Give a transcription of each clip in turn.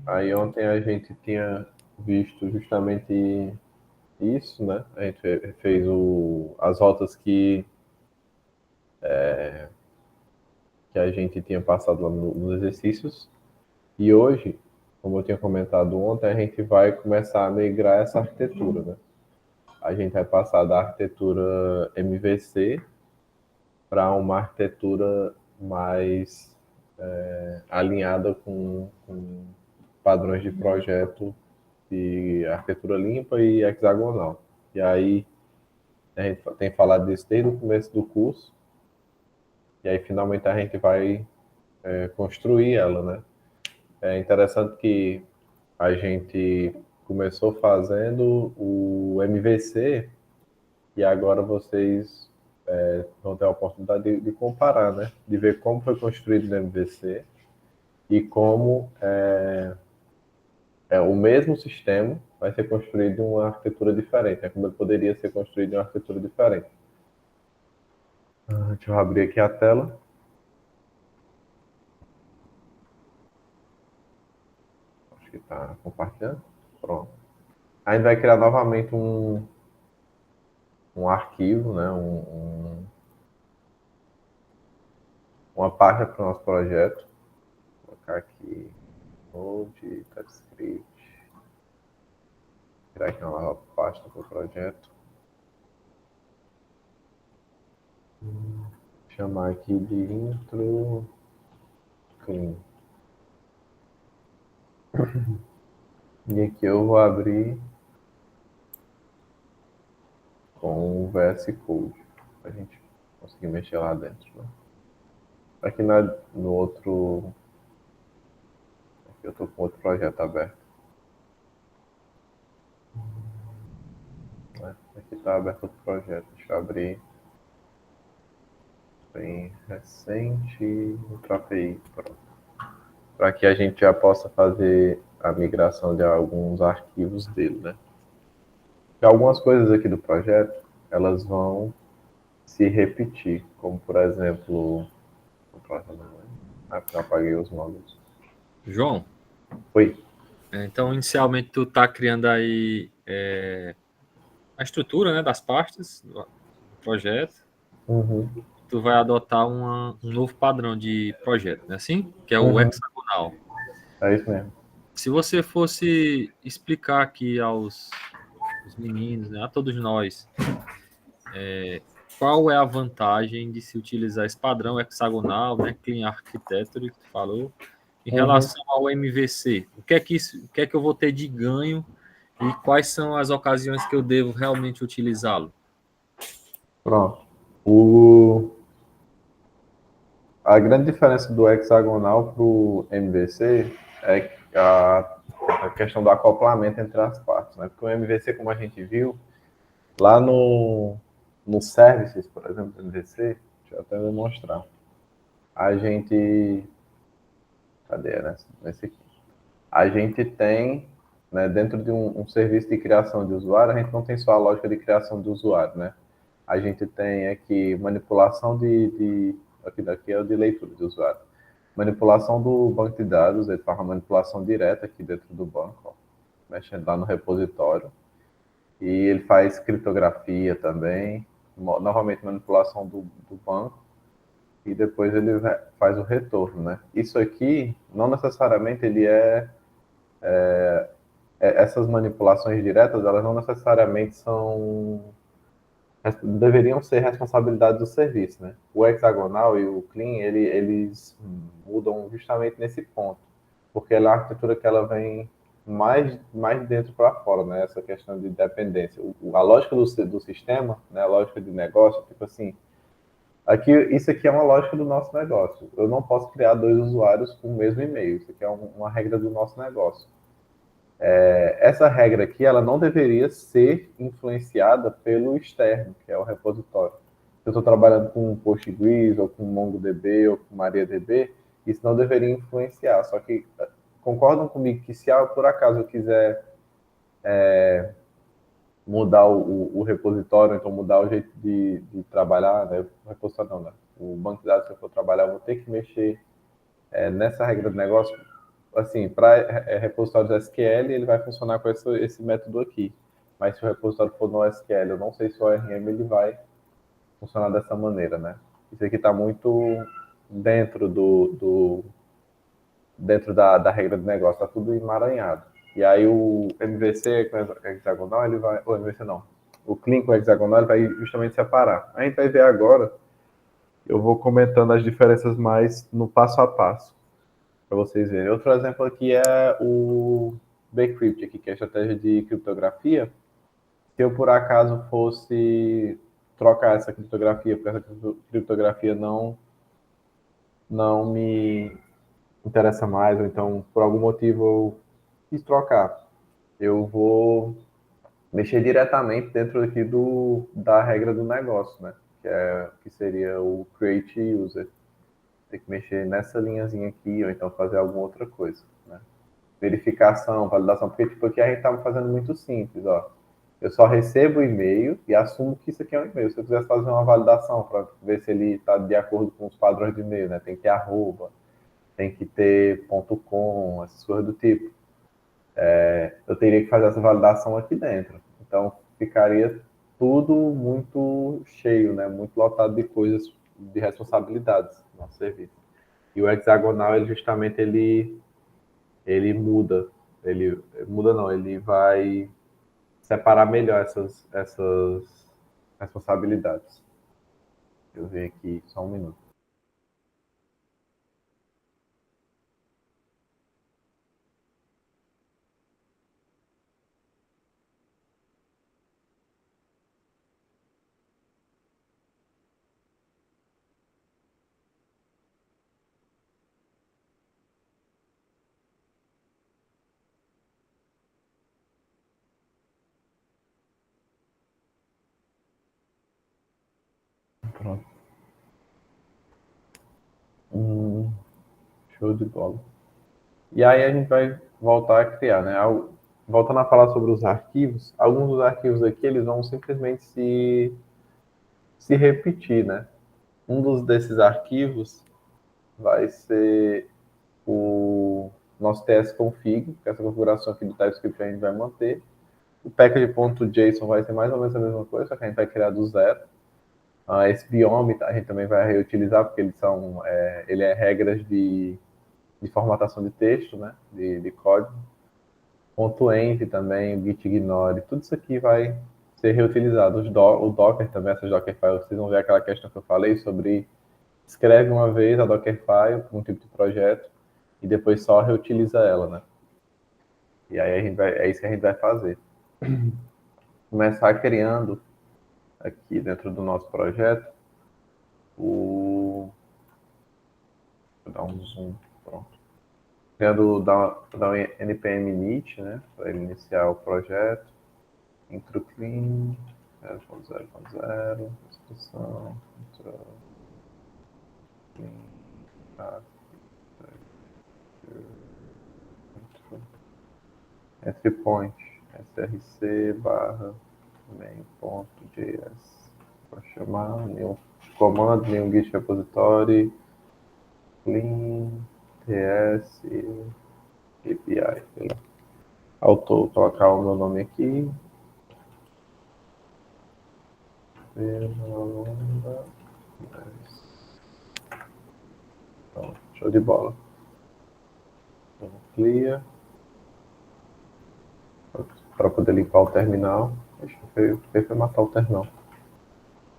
Aí ontem a gente tinha visto justamente isso, né? A gente fez as rotas que a gente tinha passado lá nos exercícios. E hoje, como eu tinha comentado ontem, a gente vai começar a migrar essa arquitetura, né? A gente vai passar da arquitetura MVC para uma arquitetura mais alinhada com padrões de projeto de arquitetura limpa e hexagonal. E aí a gente tem falado disso desde o começo do curso, e aí finalmente a gente vai construir ela, né? É interessante que a gente começou fazendo o MVC e agora vocês vão ter a oportunidade de comparar, né? De ver como foi construído o MVC e como o mesmo sistema vai ser construído em uma arquitetura diferente, né? Como ele poderia ser construído em uma arquitetura diferente. Deixa eu abrir aqui a tela. Acho que está compartilhando. Pronto. A gente vai criar novamente um arquivo, né? Uma página para o nosso projeto. Vou colocar aqui Node, TypeScript. Criar aqui uma nova pasta para o projeto. Chamar aqui de intro clean. E aqui eu vou abrir com o VS Code para a gente conseguir mexer lá dentro. Né? Aqui no outro. Aqui eu estou com outro projeto aberto. Né? Aqui está aberto outro projeto. Deixa eu abrir. Bem recente. Ultra API. Pronto. Para que a gente já possa fazer a migração de alguns arquivos dele, né? E algumas coisas aqui do projeto, elas vão se repetir, como por exemplo, eu apaguei os módulos. João? Oi. Então, inicialmente, tu tá criando aí a estrutura, né, das pastas do projeto. Uhum. Tu vai adotar um novo padrão de projeto, né, assim? Que é o Uhum. hexagonal. É isso mesmo. Se você fosse explicar aqui aos meninos, né, a todos nós, qual é a vantagem de se utilizar esse padrão hexagonal, né, Clean Architecture, que tu falou, em Uhum. relação ao MVC? O que é que eu vou ter de ganho e quais são as ocasiões que eu devo realmente utilizá-lo? Pronto. A grande diferença do hexagonal para o MVC é a questão do acoplamento entre as partes. Né? Porque o MVC, como a gente viu, lá no Services, por exemplo, do MVC, deixa eu até demonstrar. A gente. Cadê? Nesse aqui. A gente tem, né, dentro de um serviço de criação de usuário, a gente não tem só a lógica de criação de usuário, né? A gente tem aqui manipulação aqui daqui é o de leitura de usuário. Manipulação do banco de dados, ele faz uma manipulação direta aqui dentro do banco, ó, mexendo lá no repositório. E ele faz criptografia também, novamente manipulação do banco, e depois ele faz o retorno, né? Isso aqui, não necessariamente ele essas manipulações diretas, elas não necessariamente deveriam ser responsabilidade do serviço, né? O hexagonal e o clean, eles mudam justamente nesse ponto, porque ela é a arquitetura que ela vem mais de dentro para fora, né? Essa questão de dependência. A lógica do sistema, né? A lógica de negócio, tipo assim, isso aqui é uma lógica do nosso negócio. Eu não posso criar dois usuários com o mesmo e-mail. Isso aqui é uma regra do nosso negócio. Essa regra aqui, ela não deveria ser influenciada pelo externo, que é o repositório. Se eu estou trabalhando com Postgres, ou com MongoDB, ou com MariaDB, isso não deveria influenciar. Só que concordam comigo que se por acaso eu quiser mudar o repositório, então mudar o jeito de trabalhar, né? O repositório não, né? O banco de dados que eu for trabalhar, eu vou ter que mexer nessa regra do negócio. assim, para repositórios SQL, ele vai funcionar com esse método aqui. Mas se o repositório for no SQL, eu não sei se o ORM ele vai funcionar dessa maneira, né? Isso aqui está muito dentro dentro da regra do negócio, está tudo emaranhado. E aí o MVC com hexagonal, ele vai, o MVC não, o clean com hexagonal, ele vai justamente separar. A gente vai ver agora, eu vou comentando as diferenças mais no passo a passo, para vocês verem. Outro exemplo aqui é o Bcrypt, aqui, que é a estratégia de criptografia. Se eu por acaso fosse trocar essa criptografia, porque essa criptografia não me interessa mais, ou então por algum motivo eu quis trocar, eu vou mexer diretamente dentro aqui da regra do negócio, né? Que seria o create user. Tem que mexer nessa linhazinha aqui, ou então fazer alguma outra coisa, né? Verificação, validação, porque tipo, aqui a gente estava fazendo muito simples, ó. Eu só recebo o e-mail e assumo que isso aqui é um e-mail. Se eu quisesse fazer uma validação para ver se ele está de acordo com os padrões de e-mail, né? Tem que ter arroba, tem que ter ponto .com, essas coisas do tipo. Eu teria que fazer essa validação aqui dentro. Então, ficaria tudo muito cheio, né? Muito lotado de coisas, de responsabilidades no nosso serviço. E o hexagonal, ele justamente ele muda. Ele muda não, ele vai separar melhor essas responsabilidades. Deixa eu ver aqui, só um minuto. Pronto. Show de bola. E aí a gente vai voltar a criar, né? Voltando a falar sobre os arquivos, alguns dos arquivos aqui eles vão simplesmente se repetir, né? Desses arquivos vai ser o nosso tsconfig, que é essa configuração aqui do TypeScript a gente vai manter. O package.json vai ser mais ou menos a mesma coisa, só que a gente vai criar do zero. Esse biome a gente também vai reutilizar, porque ele é regras de formatação de texto, né? De código. Ponto .env também, o gitignore, tudo isso aqui vai ser reutilizado. O Docker também, essas Dockerfiles, vocês vão ver aquela questão que eu falei sobre escreve uma vez a Dockerfile para um tipo de projeto e depois só reutiliza ela, né? E aí é isso que a gente vai fazer. Começar criando aqui dentro do nosso projeto vou dar um zoom, pronto. Criando dar um npm init, né? Para iniciar o projeto. Intro clean, 0.0.0, descrição, intro clean, intro, entry point, src barra main.js. Vou chamar nenhum comando, nenhum git repository, clean, ts, API. Vou colocar o meu nome aqui. Então, show de bola. Clear. Para poder limpar o terminal. Deixa eu ver foi matar o terminal.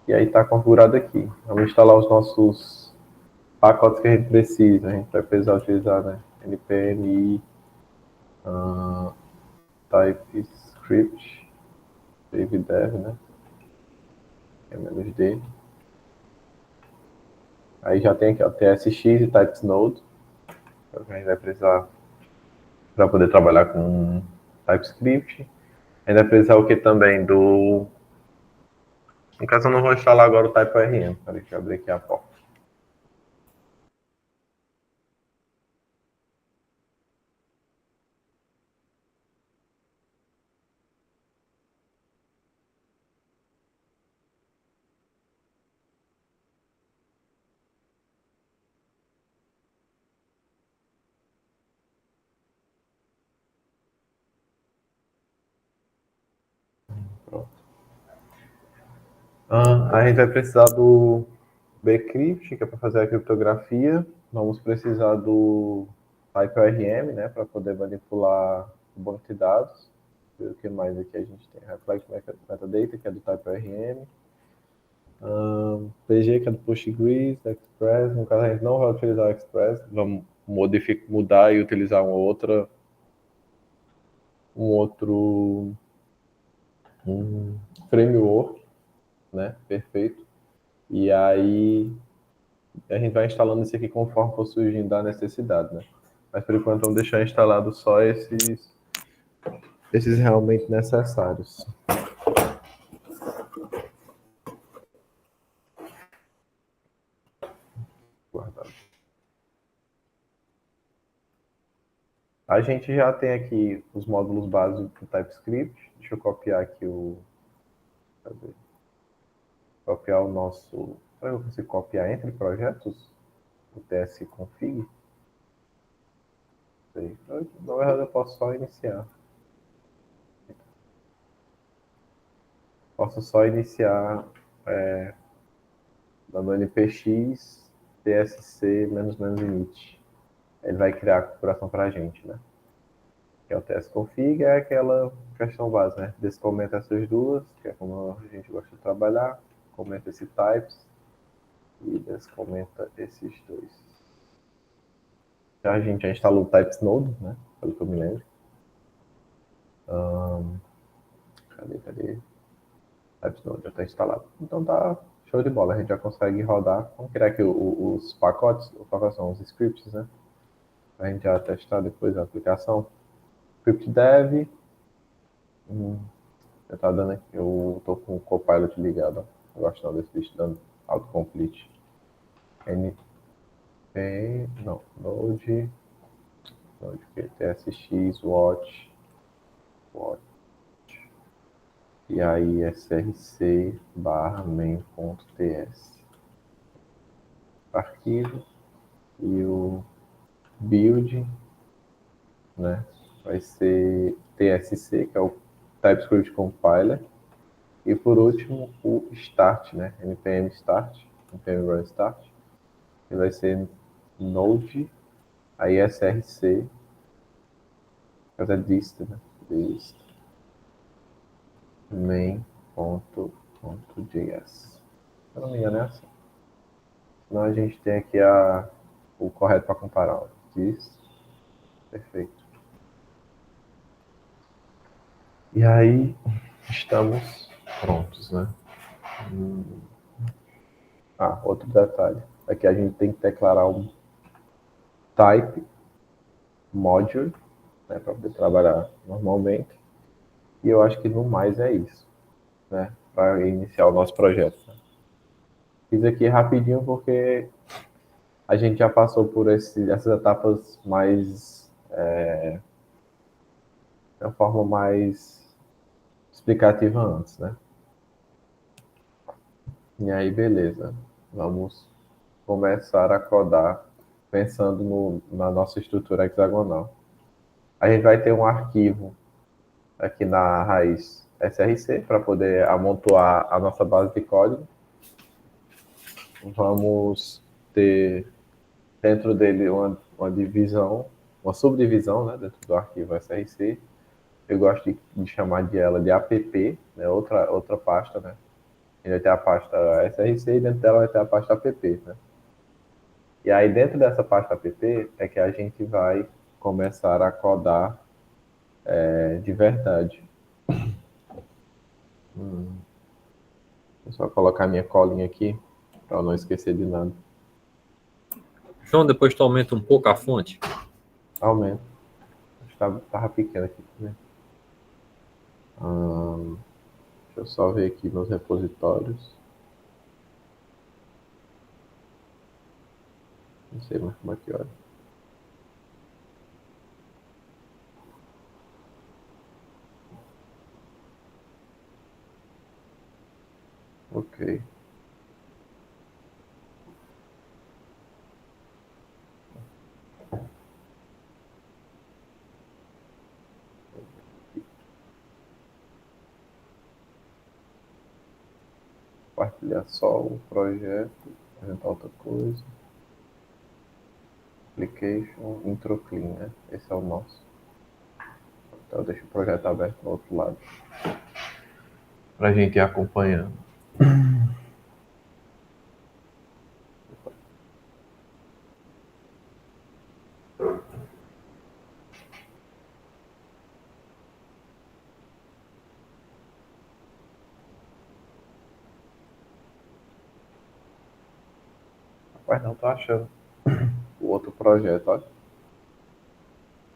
E aí está configurado aqui. Vamos instalar os nossos pacotes que a gente precisa. A gente vai precisar utilizar, né? npm TypeScript, save dev, né? -d. Aí já tem aqui o tsx e typesnode, que a gente vai precisar para poder trabalhar com TypeScript. A gente vai precisar o que também do... No caso, eu não vou instalar agora o TypeORM. Deixa eu abrir aqui a porta. A gente vai precisar do Bcrypt, que é para fazer a criptografia. Vamos precisar do TypeORM, né, para poder manipular o banco de dados. O que mais aqui a gente tem? Reflect Metadata, que é do TypeORM. PG, que é do PostGIS, Express. No caso, a gente não vai utilizar o Express. Vamos mudar e utilizar um outro framework, né? Perfeito. E aí a gente vai instalando isso aqui conforme for surgindo a necessidade, né? Mas por enquanto vamos deixar instalado só esses realmente necessários. Guardado. A gente já tem aqui os módulos básicos do TypeScript. Deixa eu copiar aqui o. Cadê? Copiar o nosso. Será que eu consigo copiar entre projetos? O tsconfig? Sei. Na verdade, eu posso só iniciar. Posso só iniciar dando npx tsc -init. Ele vai criar a configuração para a gente, né? Que é o tsconfig, é aquela questão básica, né? Descomenta essas duas, que é como a gente gosta de trabalhar. Comenta esse types e descomenta esses dois. Já a gente já instalou o types node, né? Pelo que eu me lembro. Cadê? Types node já está instalado. Então tá show de bola, a gente já consegue rodar. Vamos criar aqui os pacotes são os scripts, né? A gente já testar depois a aplicação. Script dev. Eu tá dando aqui, eu tô com o Copilot ligado, ó. Eu gosto não desse bicho dando autocomplete. np, não, node tsx watch, e aí src barra main.ts arquivo, e o build, né, vai ser tsc, que é o TypeScript Compiler, e por último o start, né, npm start, npm run start, que vai ser node, aí src, fazer dist, né, dist main.js. Se eu não me engano é assim. Senão a gente tem aqui o correto para comparar. Ó. Dist, perfeito. E aí estamos prontos, né? Outro detalhe. Aqui a gente tem que declarar um type module, né, para poder trabalhar normalmente. E eu acho que no mais é isso, né? Para iniciar o nosso projeto. Fiz aqui rapidinho porque a gente já passou por essas etapas mais de uma forma mais explicativa antes, né? E aí, beleza. Vamos começar a codar pensando na nossa estrutura hexagonal. A gente vai ter um arquivo aqui na raiz src para poder amontoar a nossa base de código. Vamos ter dentro dele uma divisão, uma subdivisão, né, dentro do arquivo src. Eu gosto de chamar ela de app, né, outra pasta, né? A gente vai ter a pasta src e dentro dela vai ter a pasta app, né? E aí dentro dessa pasta app é que a gente vai começar a codar de verdade. Vou só colocar minha colinha aqui para eu não esquecer de nada. João, depois tu aumenta um pouco a fonte. Aumenta. Acho que tava pequeno aqui também. Deixa eu só ver aqui meus repositórios. Não sei mais como é que olha. Ok. compartilhar só o projeto, apresentar outra coisa. Application, intro clean, né? Esse é o nosso. Então deixa o projeto aberto no outro lado. Para a gente ir acompanhando. Rapaz, não tô achando o outro projeto, olha.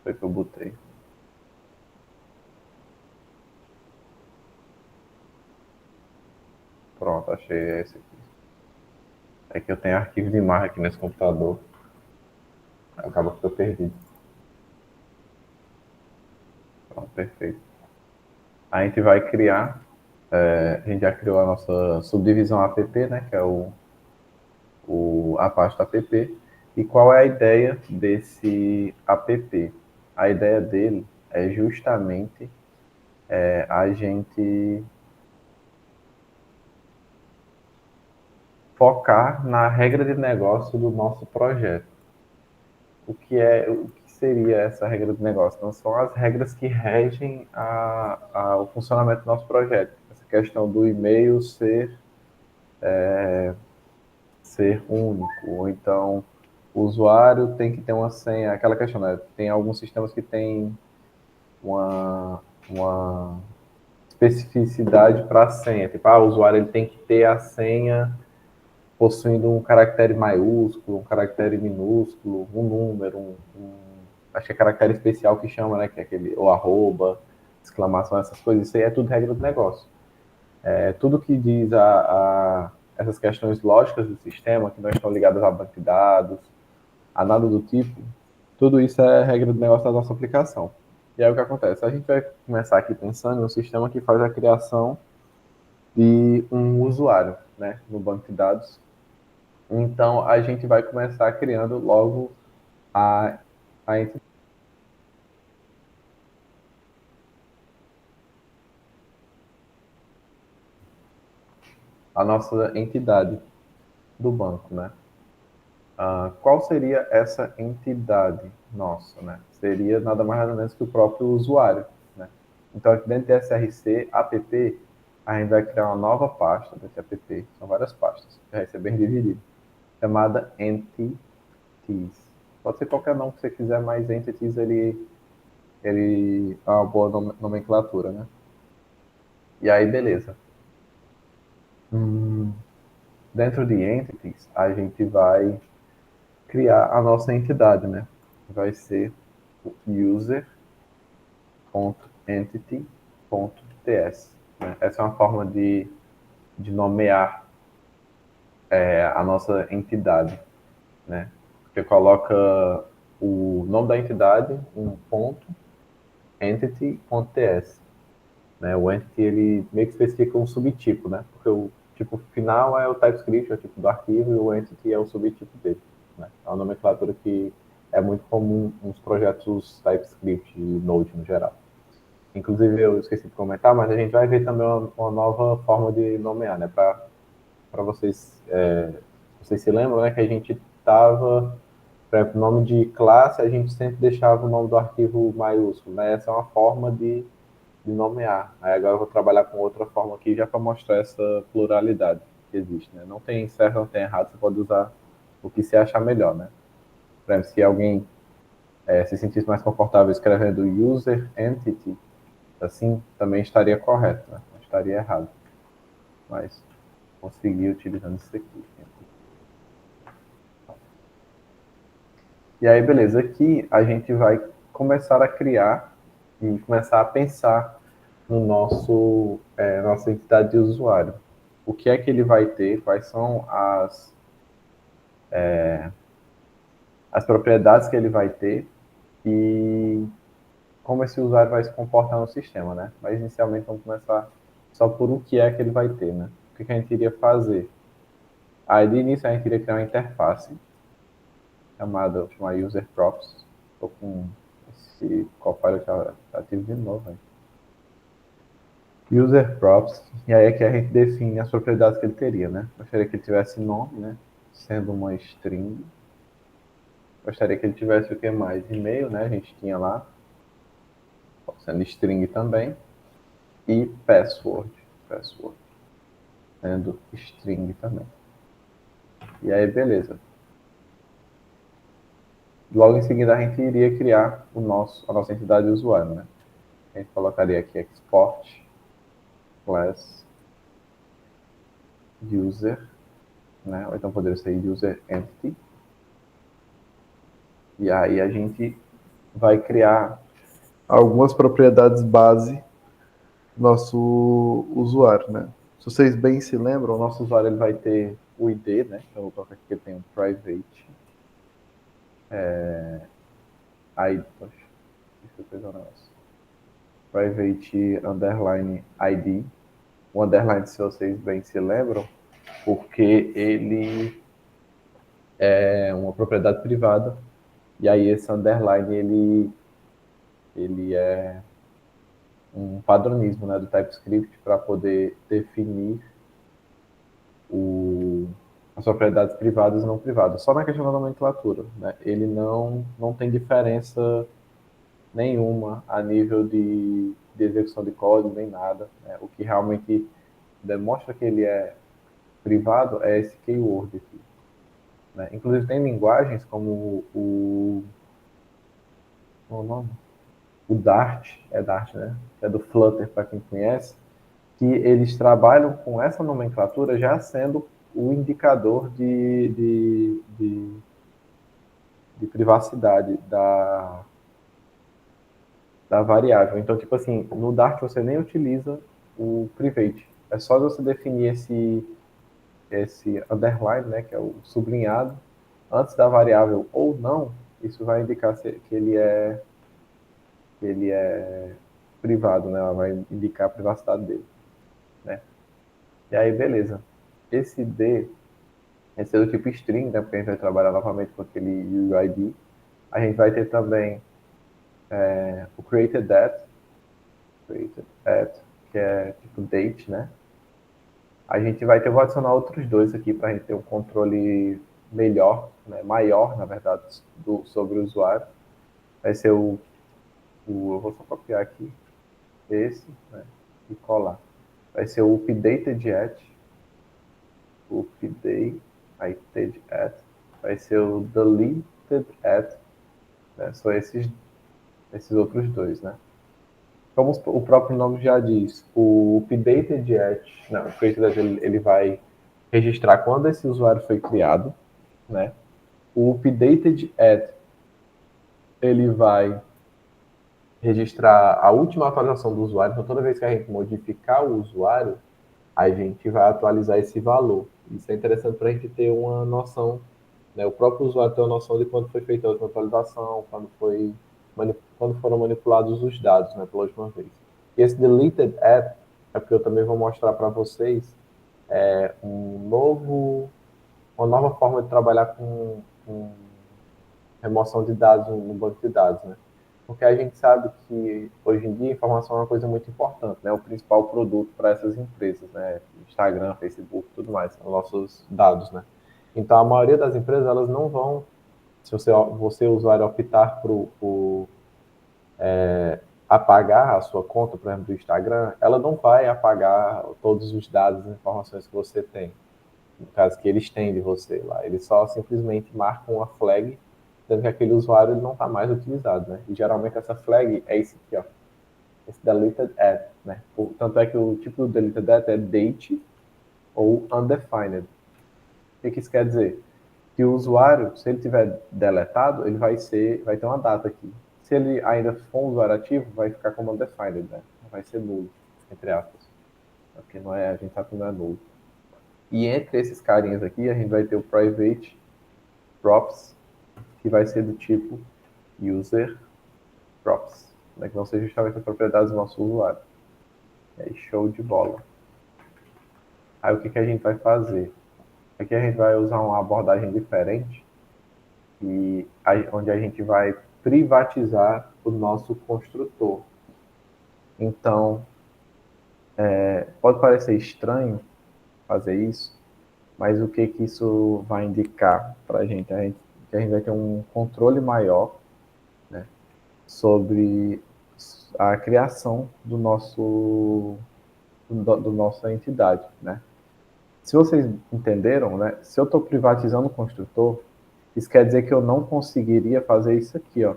Foi que eu botei. Pronto, achei esse aqui. É que eu tenho arquivo de imagem aqui nesse computador. Acaba que eu perdi. Pronto, perfeito. A gente vai criar, a gente já criou a nossa subdivisão app, né? Que é a pasta app. E qual é a ideia desse app? A ideia dele é justamente a gente focar na regra de negócio do nosso projeto. O que seria essa regra de negócio? Não são as regras que regem o funcionamento do nosso projeto. Essa questão do e-mail ser único, ou então o usuário tem que ter uma senha, aquela questão, né? Tem alguns sistemas que têm uma especificidade para a senha, tipo, o usuário ele tem que ter a senha possuindo um caractere maiúsculo, um caractere minúsculo, um número, acho que é caractere especial que chama, né, que é aquele, ou arroba, exclamação, essas coisas, isso aí é tudo regra do negócio. Tudo que diz essas questões lógicas do sistema, que não estão ligadas a banco de dados, a nada do tipo, tudo isso é regra do negócio da nossa aplicação. E aí o que acontece? A gente vai começar aqui pensando em um sistema que faz a criação de um usuário, né, no banco de dados. Então a gente vai começar criando logo a, a, a nossa entidade do banco, né? Qual seria essa entidade nossa, né? Seria nada mais nada menos que o próprio usuário, né? Então, aqui dentro desse SRC app, a gente vai criar uma nova pasta desse app, são várias pastas, vai ser bem dividido, chamada Entities. Pode ser qualquer nome que você quiser, mas Entities ele é uma boa nomenclatura, né? E aí, beleza. Dentro de Entities, a gente vai criar a nossa entidade, né? Vai ser o user.entity.ts. Né? Essa é uma forma de nomear a nossa entidade, né? Você coloca o nome da entidade, um ponto, entity.ts. Né? O entity ele meio que especifica um subtipo, né? Porque o tipo final é o TypeScript, é o tipo do arquivo, e o entity é o subtipo dele. Né? É uma nomenclatura que é muito comum nos projetos TypeScript e Node no geral. Inclusive, eu esqueci de comentar, mas a gente vai ver também uma nova forma de nomear, né? Para vocês se lembram, né? Que a gente estava, por exemplo, nome de classe, a gente sempre deixava o nome do arquivo maiúsculo, né? Essa é uma forma de nomear. Aí agora eu vou trabalhar com outra forma aqui já para mostrar essa pluralidade que existe, né? Não tem certo, não tem errado, você pode usar o que você achar melhor, né? Por exemplo, se alguém se sentisse mais confortável escrevendo user entity, assim, também estaria correto, né? Não estaria errado. Mas consegui utilizando isso aqui. E aí, beleza, aqui a gente vai começar a criar e começar a pensar no nossa entidade de usuário. O que é que ele vai ter, quais são as propriedades que ele vai ter e como esse usuário vai se comportar no sistema, né? Mas inicialmente vamos começar só por o que é que ele vai ter, né? O que a gente iria fazer? Aí de início a gente iria criar uma interface chamada user props. Estou com esse Copilot ativo de novo, hein? User props, e aí é que a gente define as propriedades que ele teria, né? Gostaria que ele tivesse nome, né? Sendo uma string. Gostaria que ele tivesse o que mais? E-mail, né? A gente tinha lá, sendo string também. E password, sendo string também. E aí, beleza. Logo em seguida, a gente iria criar a nossa entidade de usuário, né? A gente colocaria aqui export class user, né? Ou então poderia ser user entity. E aí a gente vai criar algumas propriedades base do nosso usuário, né? Se vocês bem se lembram, o nosso usuário ele vai ter o ID, né? Então eu vou colocar aqui que ele tem um private ID. Poxa, deixa eu pegar o negócio. Private underline ID. O underline, se vocês bem se lembram, porque ele é uma propriedade privada. E aí esse underline ele é um padronismo, né, do TypeScript para poder definir as propriedades privadas e não privadas. Só na questão da nomenclatura, né? Ele não tem diferença nenhuma a nível de execução de código, nem nada. Né? O que realmente demonstra que ele é privado é esse keyword aqui. Né? Inclusive tem linguagens como o nome? O Dart, é Dart, né? Que é do Flutter, para quem conhece, que eles trabalham com essa nomenclatura já sendo o indicador de privacidade da variável. Então, tipo assim, no Dart você nem utiliza o private. É só você definir esse underline, né, que é o sublinhado, antes da variável ou não, isso vai indicar que ele é privado, né? Ela vai indicar a privacidade dele, né? E aí, beleza. Esse D, esse é do tipo string, né? Porque a gente vai trabalhar novamente com aquele UID. A gente vai ter também o created at, que é tipo date, né? A gente vai ter, eu vou adicionar outros dois aqui para a gente ter um controle melhor, né? Maior, na verdade, sobre o usuário. Vai ser eu vou só copiar aqui esse, né? E colar. Vai ser o updated at, vai ser o deleted at, né? São esses outros dois, né? Como o próprio nome já diz, o updated at, não, o updated at ele vai registrar quando esse usuário foi criado, né? O updated at ele vai registrar a última atualização do usuário, então toda vez que a gente modificar o usuário, a gente vai atualizar esse valor. Isso é interessante para a gente ter uma noção, né? O próprio usuário ter uma noção de quando foi feita a última atualização, quando foram manipulados os dados, né, pela última vez. E esse deleted at é porque eu também vou mostrar para vocês uma nova forma de trabalhar com remoção de dados no banco de dados, né? Porque a gente sabe que hoje em dia a informação é uma coisa muito importante, né? O principal produto para essas empresas, né? Instagram, Facebook, tudo mais, são nossos dados, né? Então a maioria das empresas elas não vão, se você usuário optar por apagar a sua conta, por exemplo, do Instagram, ela não vai apagar todos os dados e informações que você tem, no caso que eles têm de você lá. Eles só simplesmente marcam uma flag dizendo que aquele usuário não está mais utilizado, né? E geralmente essa flag é esse aqui, ó, esse deleted at, né? Tanto é que o tipo do deleted at é date ou undefined. O que isso quer dizer? Que o usuário, se ele tiver deletado, ele vai ter uma data aqui. Se ele ainda for um usuário ativo, vai ficar como undefined, né? Vai ser nulo, entre aspas. Porque não é, a gente sabe que não é nulo. E entre esses carinhas aqui, a gente vai ter o private props, que vai ser do tipo user props, né, que vão ser justamente as propriedades do nosso usuário. E aí, show de bola. Aí o que a gente vai fazer? Aqui a gente vai usar uma abordagem diferente, onde a gente vai privatizar o nosso construtor. Então, Pode parecer estranho fazer isso, mas o que que isso vai indicar para a gente? Que a gente vai ter um controle maior, né, sobre a criação do nossa entidade, né? Se vocês entenderam, né? Se eu estou privatizando o construtor, isso quer dizer que eu não conseguiria fazer isso aqui, ó,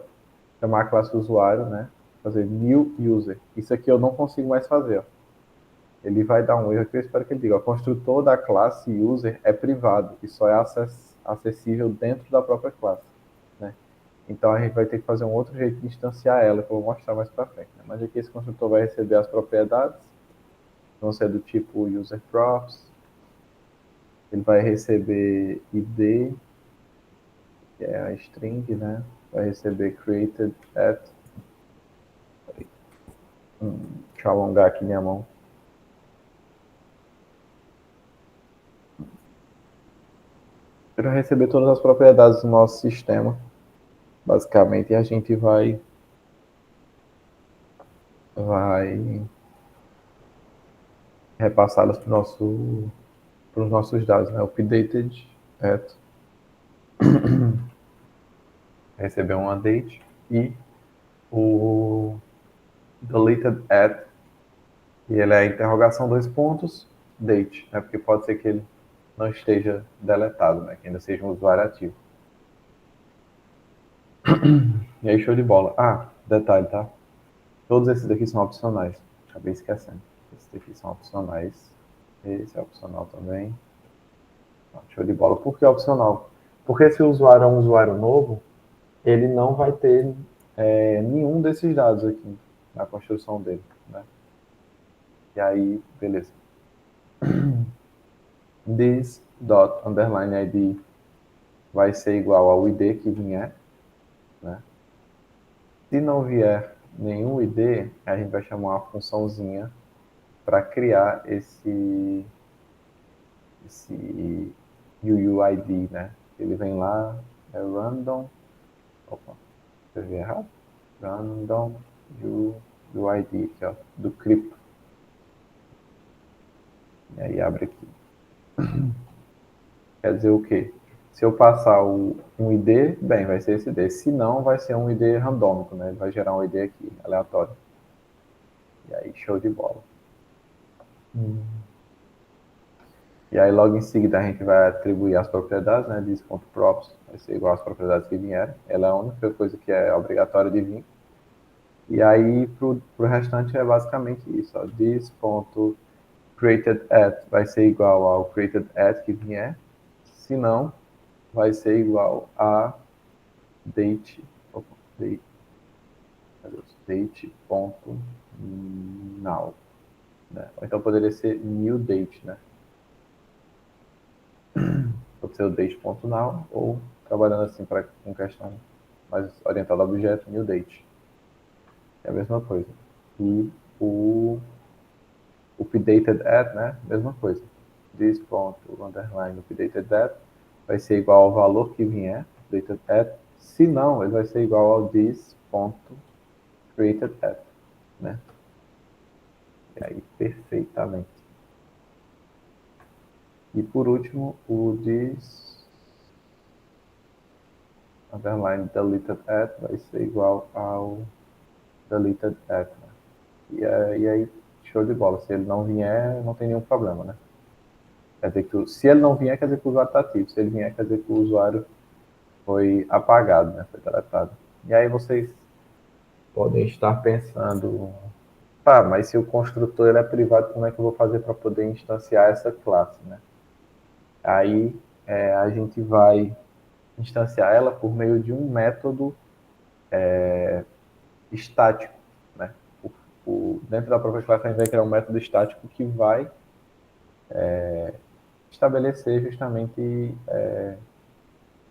chamar a classe usuário, né? Fazer new user. Isso aqui eu não consigo mais fazer, ó. Ele vai dar um erro aqui, eu espero que ele diga, ó, construtor da classe user é privado e só é acessível dentro da própria classe, né? Então a gente vai ter que fazer um outro jeito de instanciar ela, que eu vou mostrar mais para frente, né? Mas aqui esse construtor vai receber as propriedades, vão ser do tipo user props, ele vai receber ID, que é a string, né? Vai receber created at. Deixa eu alongar aqui minha mão. Ele vai receber todas as propriedades do nosso sistema, basicamente, e a gente vai repassá-las para os nossos dados, né? Updated at, receber uma date, e o deleted at, e ele é a interrogação dois pontos, date, né? Porque pode ser que ele não esteja deletado, né? Que ainda seja um usuário ativo. E aí, show de bola. Ah, detalhe, tá? Todos esses daqui são opcionais. Acabei esquecendo. Esses daqui são opcionais. Esse é opcional também. Show de bola. Por que opcional? Porque se o usuário é um usuário novo, ele não vai ter nenhum desses dados aqui na construção dele, né? E aí, beleza. This dot underline id vai ser igual ao id que vier, né? Se não vier nenhum id, a gente vai chamar uma funçãozinha para criar esse UUID, né? Ele vem lá, é random, opa, escrevi errado, random UUID, aqui, ó, do cripto. E aí abre aqui. Quer dizer o quê? Se eu passar um ID, bem, vai ser esse ID. Se não, vai ser um ID randômico, né? Ele vai gerar um ID aqui, aleatório. E aí, show de bola. E aí, logo em seguida, a gente vai atribuir as propriedades, né? This.props vai ser igual às propriedades que vieram. Ela é a única coisa que é obrigatória de vir. E aí, pro restante, é basicamente isso. Ó. This.createdAt vai ser igual ao createdAt que vier. Se não, vai ser igual a date, opa, date.now. Né? Ou então poderia ser new date, né? Pode ser o date.now ou trabalhando assim para com questão mais orientada ao objeto, new date. É a mesma coisa. E o updated at, né? Mesma coisa. This.underline updated at vai ser igual ao valor que vier, updated at. Se não, ele vai ser igual ao this.created at, né? E aí, perfeitamente. E por último, o this underline deleted at vai ser igual ao deleted at, né? E aí, show de bola. Se ele não vier, não tem nenhum problema, né? Quer dizer que se ele não vier, quer dizer que o usuário está ativo. Se ele vier, quer dizer que o usuário foi apagado, né? Foi deletado. E aí vocês podem estar pensando, tá, mas se o construtor ele é privado, como é que eu vou fazer para poder instanciar essa classe, né? Aí a gente vai instanciar ela por meio de um método estático, né? Dentro da própria classe a gente vai criar um método estático que vai estabelecer justamente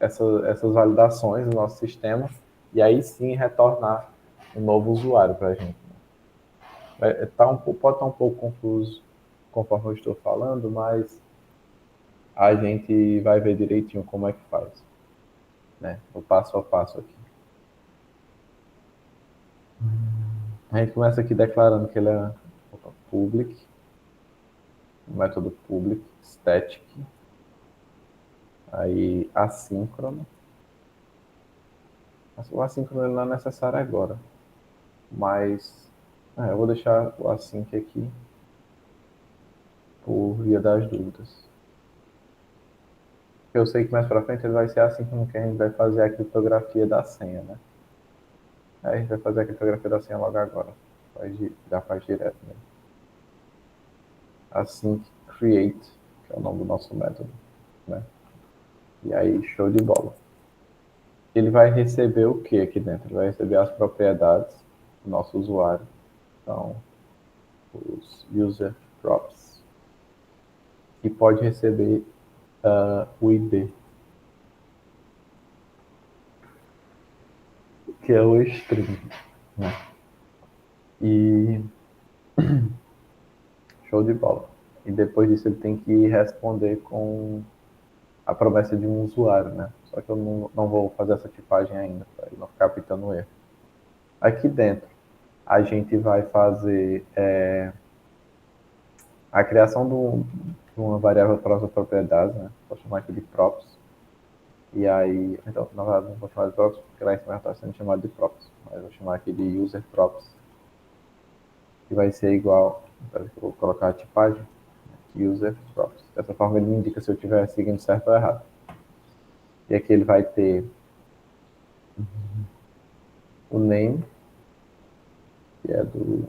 essas validações do nosso sistema e aí sim retornar um novo usuário para a gente. Pode estar um pouco confuso conforme eu estou falando, mas a gente vai ver direitinho como é que faz, né? O passo a passo aqui. A gente começa aqui declarando que ele é public, método public static, aí assíncrono. O assíncrono não é necessário agora, mas eu vou deixar o async aqui por via das dúvidas. Eu sei que mais para frente ele vai ser assíncrono, que a gente vai fazer a criptografia da senha, né? Aí a gente vai fazer a criptografia da senha logo agora. Já faz direto, né? Async create, que é o nome do nosso método, né? E aí, show de bola. Ele vai receber o que aqui dentro? Ele vai receber as propriedades do nosso usuário. Então, os user props. E pode receber o ID, que é o string, né? E show de bola. E depois disso ele tem que responder com a promessa de um usuário, né? Só que eu não vou fazer essa tipagem ainda, para ele não ficar apitando erro. Aqui dentro, a gente vai fazer a criação de uma variável para as propriedades, né? Vou chamar aqui de props. E aí, então, na verdade, não vou chamar de props, porque lá em cima está sendo chamado de props. Mas vou chamar aqui de user props, que vai ser igual, eu vou colocar a tipagem, user props. Dessa forma ele me indica se eu estiver seguindo certo ou errado. E aqui ele vai ter o name, que é do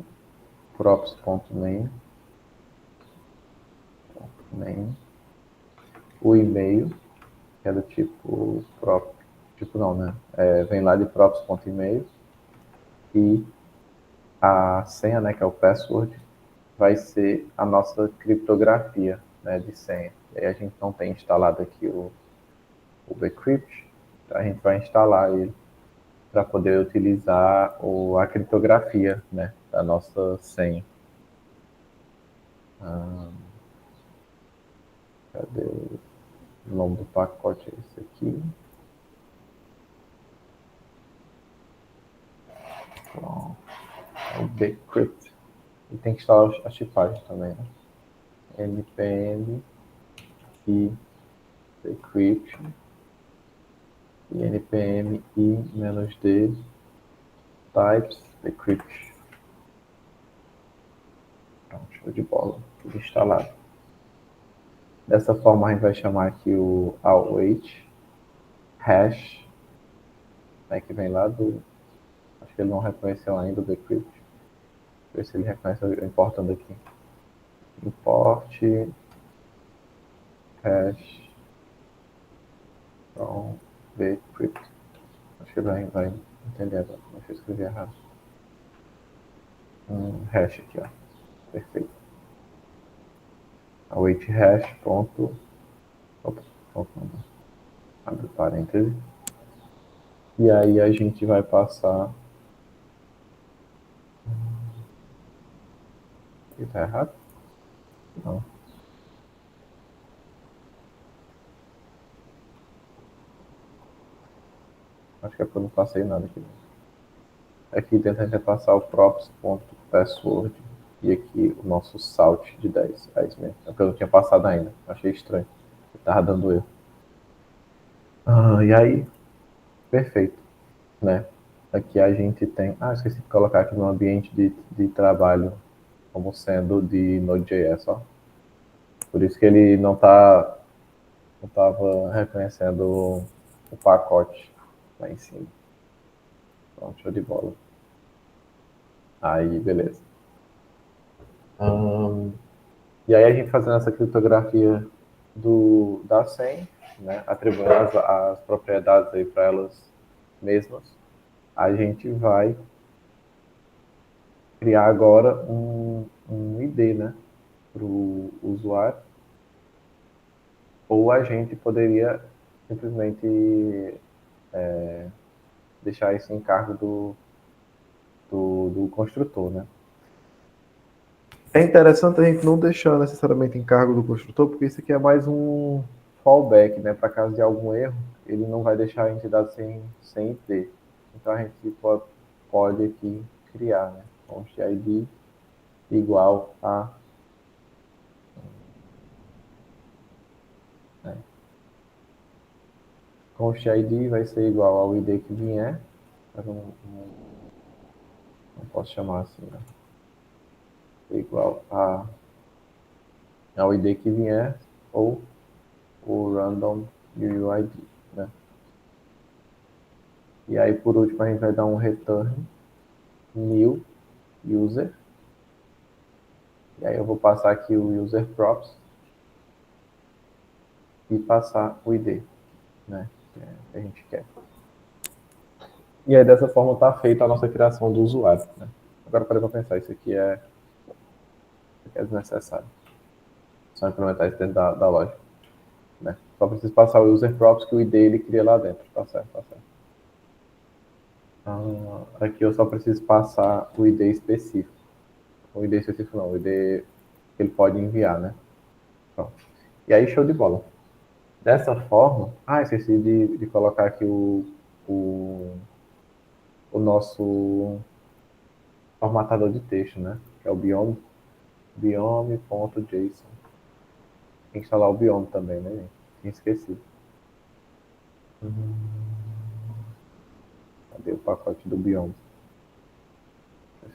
props.name, name, o e-mail, que é do tipo prop, tipo não, né? Vem lá de props.email, e a senha, né, que é o password, vai ser a nossa criptografia, né, de senha. E aí a gente não tem instalado aqui o Bcrypt, então a gente vai instalar ele para poder utilizar a criptografia, né, da nossa senha. Cadê o nome do pacote? É esse aqui. Bom, é o Bcrypt. E tem que instalar a chipagem também, né? npm e Bcrypt e npm i-d types Bcrypt. Pronto, show de bola. Tudo instalado. Dessa forma, a gente vai chamar aqui o await hash, né, que vem lá do... Acho que ele não reconheceu ainda o Bcrypt. Ver se ele reconhece importando aqui. Import hash from Bcrypt. Acho que vai entender agora. Deixa eu escrever errado. Hash aqui, ó. Perfeito. Await hash ponto... Opa, ponto não. Abre parêntese. E aí a gente vai passar... Aqui tá errado? Não. Acho que é porque eu não passei nada aqui. Aqui dentro a gente vai passar o props.password e aqui o nosso salt de 10. É isso mesmo. É porque eu não tinha passado ainda. Achei estranho. Tava dando erro. E aí, perfeito, né? Aqui a gente tem... esqueci de colocar aqui no ambiente de trabalho como sendo de Node.js, ó. Por isso que ele não estava reconhecendo o pacote lá em cima. Pronto, show de bola. Aí, beleza. E aí a gente fazendo essa criptografia da senha, né, atribuindo as propriedades aí para elas mesmas, a gente vai criar agora um ID, né, para o usuário, ou a gente poderia simplesmente deixar isso em cargo do construtor, né. É interessante a gente não deixar necessariamente em cargo do construtor, porque isso aqui é mais um fallback, né? Para caso de algum erro, ele não vai deixar a entidade sem ID. Então a gente pode aqui criar, né? Const ID igual a const ID vai ser igual ao ID que vier. Eu não posso chamar assim, né? Igual ao ID que vier ou o random UUID, né? E aí, por último, a gente vai dar um return new user. E aí eu vou passar aqui o user props e passar o ID, né? Que a gente quer. E aí, dessa forma, está feita a nossa criação do usuário, né? Agora, para pensar, isso aqui é desnecessário. Só implementar isso dentro da loja, né? Só preciso passar o user props que o ID ele cria lá dentro. Tá certo, tá certo. Aqui eu só preciso passar o ID específico. O ID específico não, o ID que ele pode enviar, né? Pronto. E aí, show de bola. Dessa forma... esqueci de colocar aqui o nosso formatador de texto, né? Que é o biome.json. Tem que instalar o Biome também, né, gente? Tinha esquecido. Cadê o pacote do Biome?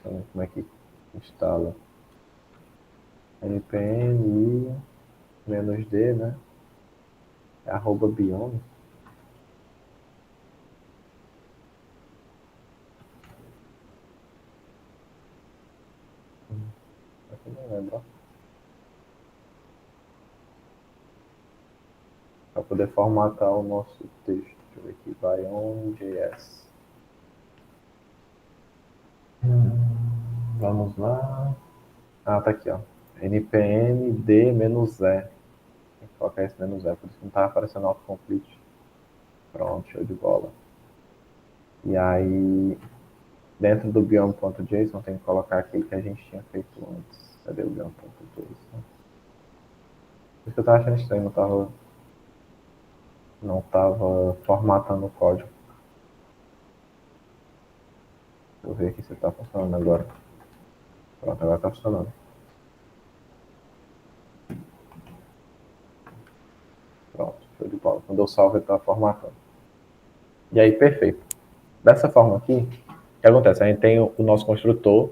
Como é que instala? npm -d, né? É @biome. Eu não lembro. Para poder formatar o nosso texto. Deixa eu ver aqui. Biome.js. Vamos lá. Tá aqui, ó. npm d-e. Tem que colocar esse -e, por isso que não estava aparecendo autocomplete. Pronto, show de bola. E aí, dentro do biome.json, tem que colocar aquilo que a gente tinha feito antes. Cadê o biome.json? Por isso que eu estava achando estranho, não tava formatando o código. Vou ver aqui se está funcionando agora. Pronto, agora está funcionando. Pronto, show de bola. Quando eu salvo, ele está formatando. E aí, perfeito. Dessa forma aqui, o que acontece? A gente tem o nosso construtor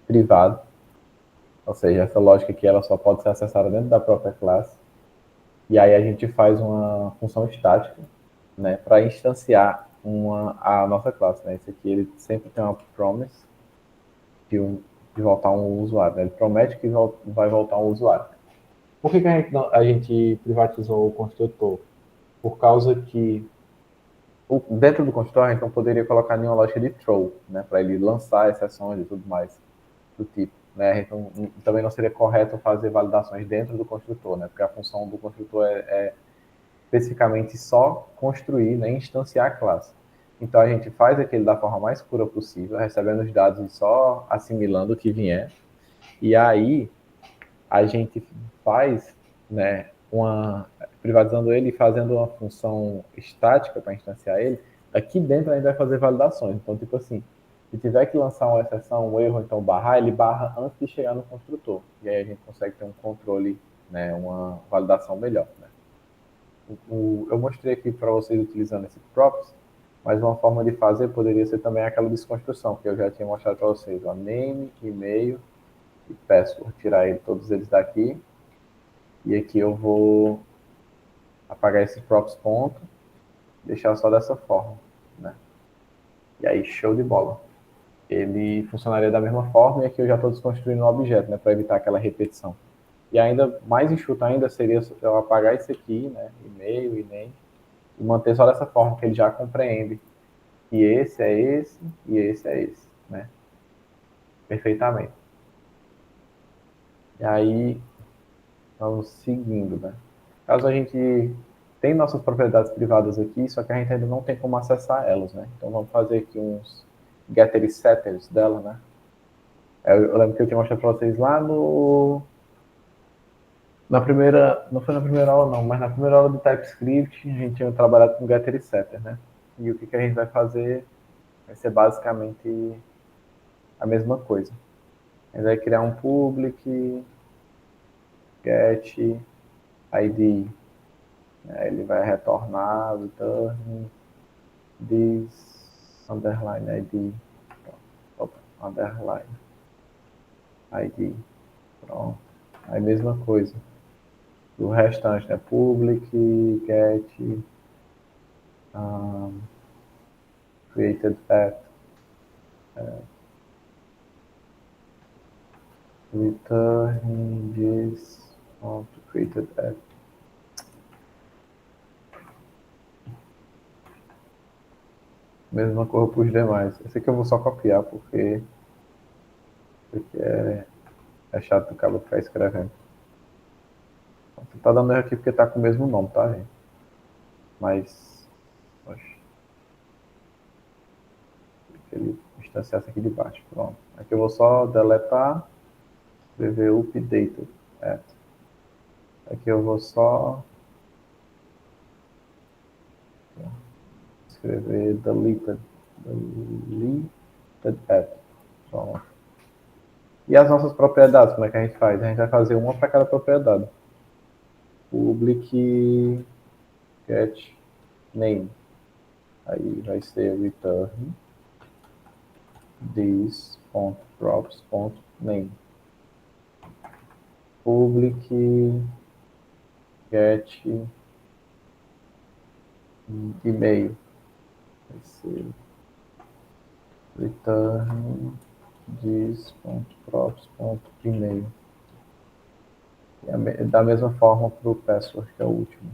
privado, ou seja, essa lógica aqui ela só pode ser acessada dentro da própria classe. E aí a gente faz uma função estática, né, para instanciar a nossa classe, né? Esse aqui ele sempre tem uma promise de voltar um usuário, né? Ele promete que vai voltar um usuário. Por que a gente privatizou o construtor? Por causa que dentro do construtor a gente não poderia colocar nenhuma lógica de throw, né, para ele lançar exceções e tudo mais do tipo, né? Então, também não seria correto fazer validações dentro do construtor, né? Porque a função do construtor é especificamente só construir, né, instanciar a classe. Então a gente faz aquele da forma mais pura possível, recebendo os dados e só assimilando o que vier. E aí a gente faz, né, privatizando ele e fazendo uma função estática para instanciar ele. Aqui dentro a gente vai fazer validações. Então, tipo assim, se tiver que lançar uma exceção, um erro, então barrar, ele barra antes de chegar no construtor. E aí a gente consegue ter um controle, né, uma validação melhor, né? Eu mostrei aqui para vocês utilizando esse props, mas uma forma de fazer poderia ser também aquela desconstrução, que eu já tinha mostrado para vocês. Ó, name, e-mail e password. Tirar todos eles daqui. E aqui eu vou apagar esse props ponto, deixar só dessa forma, né? E aí, show de bola. Ele funcionaria da mesma forma, e aqui eu já estou desconstruindo o objeto, né, para evitar aquela repetição. E ainda mais enxuto ainda seria eu apagar isso aqui, né, e-mail, e-name, e manter só dessa forma, que ele já compreende que esse é esse e esse é esse, né? Perfeitamente. E aí, vamos seguindo, né? Caso a gente tem nossas propriedades privadas aqui, só que a gente ainda não tem como acessar elas, né? Então vamos fazer aqui uns getter e setters dela, né? Eu lembro que eu tinha mostrado para vocês lá na primeira, não foi na primeira aula não, mas na primeira aula de TypeScript a gente tinha trabalhado com getter e setter, né? E o que a gente vai fazer vai ser basicamente a mesma coisa. A gente vai criar um public get id Ele vai retornar return this underline ID. Opa, underline ID. Pronto. Aí mesma coisa. O restante, né? Public, get, created at, return this, created at. Mesma coisa para os demais. Esse aqui eu vou só copiar porque é chato o cabo ficar escrevendo. Tá dando erro aqui porque tá com o mesmo nome, tá, gente? Mas, oxe, ele instanciasse aqui de baixo. Pronto. Aqui eu vou só deletar, escrever updated. Aqui eu vou só escrever deleted at. Pronto. E as nossas propriedades, como é que a gente faz? A gente vai fazer uma para cada propriedade. Public get name. Aí vai ser return this.props.name. Public get email. Vai ser return this.props.email. E da mesma forma para o password, que é o último.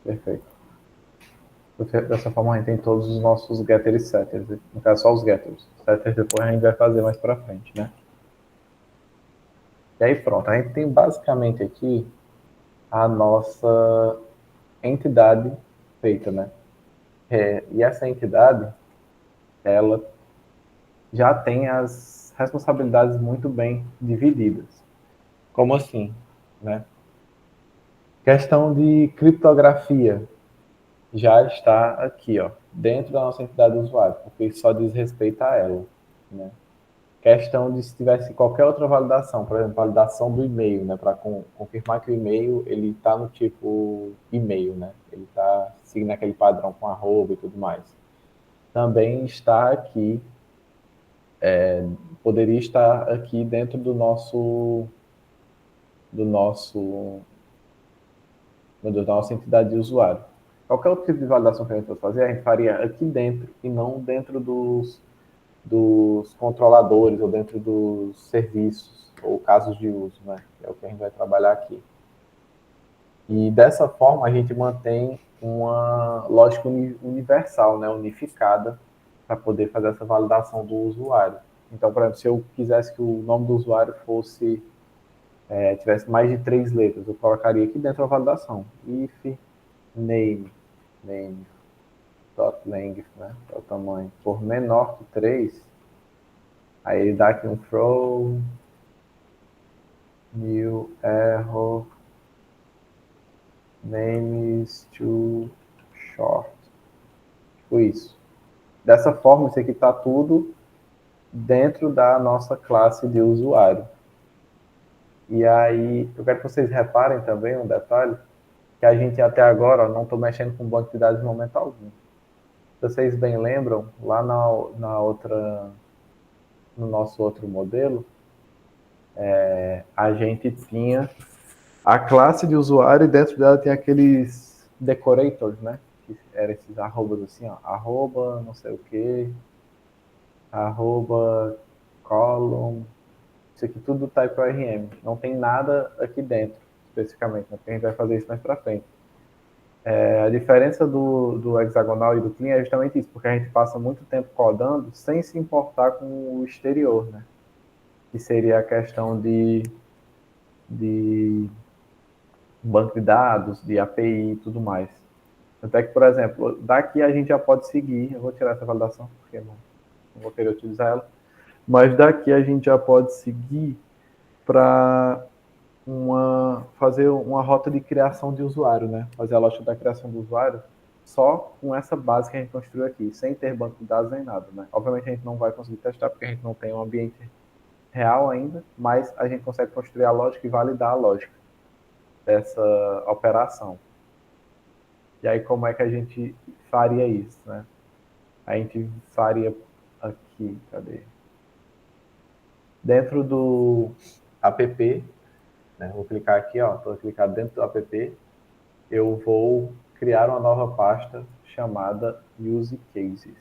Perfeito. Dessa forma a gente tem todos os nossos getters e setters. No caso, só os getters. Setters depois a gente vai fazer mais para frente, né? E aí pronto, a gente tem basicamente aqui a nossa entidade feita, né? E essa entidade, ela já tem as responsabilidades muito bem divididas. Como assim, né? Questão de criptografia já está aqui, ó, dentro da nossa entidade do usuário, porque isso só diz respeito a ela, né? Questão de se tivesse qualquer outra validação, por exemplo, validação do e-mail, né, para confirmar que o e-mail ele está no tipo e-mail, né? Ele está seguindo aquele padrão com arroba e tudo mais. Também está aqui, poderia estar aqui dentro da nossa entidade de usuário. Qualquer outro tipo de validação que a gente fosse fazer, a gente faria aqui dentro e não dentro dos controladores ou dentro dos serviços ou casos de uso, né? É o que a gente vai trabalhar aqui. E dessa forma a gente mantém uma lógica universal, né? Unificada, para poder fazer essa validação do usuário. Então, por exemplo, se eu quisesse que o nome do usuário tivesse mais de 3 letras, eu colocaria aqui dentro a validação. If name .length, né? É o tamanho. For menor que 3, aí ele dá aqui um throw, new error, name is too short. Tipo isso. Dessa forma, isso aqui está tudo dentro da nossa classe de usuário. E aí, eu quero que vocês reparem também um detalhe, que a gente até agora não estou mexendo com banco de dados em momento algum. Se vocês bem lembram, lá no nosso outro modelo, a gente tinha a classe de usuário e dentro dela tem aqueles decorators, né? Que eram esses arrobas assim, ó. Arroba, não sei o que, arroba, column. Isso aqui tudo type ORM. Não tem nada aqui dentro, especificamente, né? Porque a gente vai fazer isso mais pra frente. A diferença do hexagonal e do clean é justamente isso, porque a gente passa muito tempo codando sem se importar com o exterior, né? Que seria a questão de banco de dados, de API e tudo mais. Até que, por exemplo, daqui a gente já pode seguir, eu vou tirar essa validação, porque não vou querer utilizar ela, mas daqui a gente já pode seguir para fazer uma rota de criação de usuário, né? Fazer a lógica da criação do usuário só com essa base que a gente construiu aqui, sem ter banco de dados nem nada, né? Obviamente a gente não vai conseguir testar porque a gente não tem um ambiente real ainda, mas a gente consegue construir a lógica e validar a lógica dessa operação. E aí, como é que a gente faria isso, né? A gente faria aqui, cadê? Dentro do app, né? Vou clicar aqui, ó, estou clicado dentro do app, eu vou criar uma nova pasta chamada Use Cases.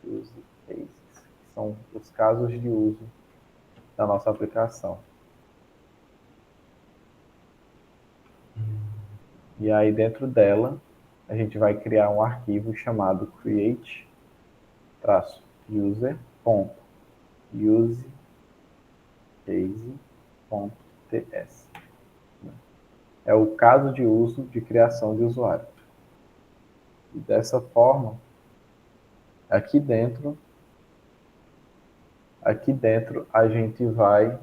Use Cases, que são os casos de uso da nossa aplicação. E aí dentro dela, a gente vai criar um arquivo chamado create-usecase.ts. É o caso de uso de criação de usuário. E dessa forma, aqui dentro a gente vai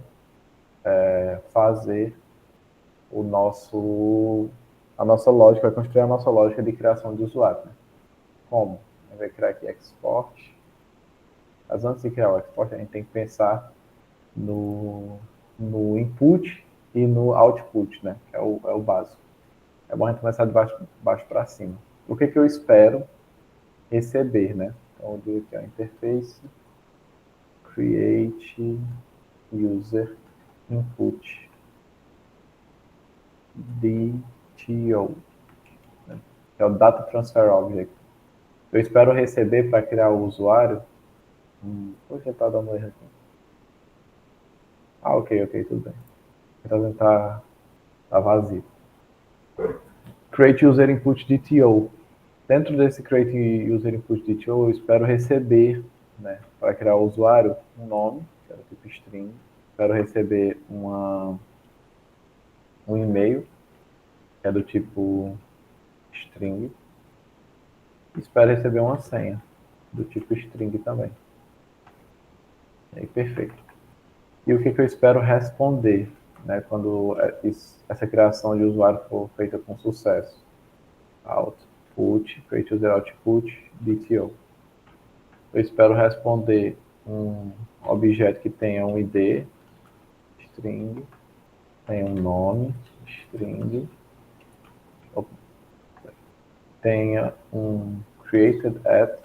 fazer a nossa lógica, vai construir a nossa lógica de criação de usuário. Né? Como? A gente vai criar aqui export. Mas antes de criar o export, a gente tem que pensar no input e no output, né? Que é o básico. É bom a gente começar de baixo para cima. O que eu espero receber, né? Então, eu digo aqui, ó, interface, create, user, input, DTO, né? Que é o Data Transfer Object. Eu espero receber para criar o usuário. Poxa, tá dando erro aqui. Ok, tudo bem. Então tá vazio. Create User Input DTO. Dentro desse Create User Input DTO, eu espero receber, né, para criar o usuário, um nome, que é do tipo string. Espero receber um e-mail, que é do tipo string. Espero receber uma senha, do tipo string também. E aí, perfeito. E o que eu espero responder, né, quando essa criação de usuário for feita com sucesso? Output, create user output, DTO. Eu espero responder um objeto que tenha um ID, string, tenha um nome, string, tenha um created at,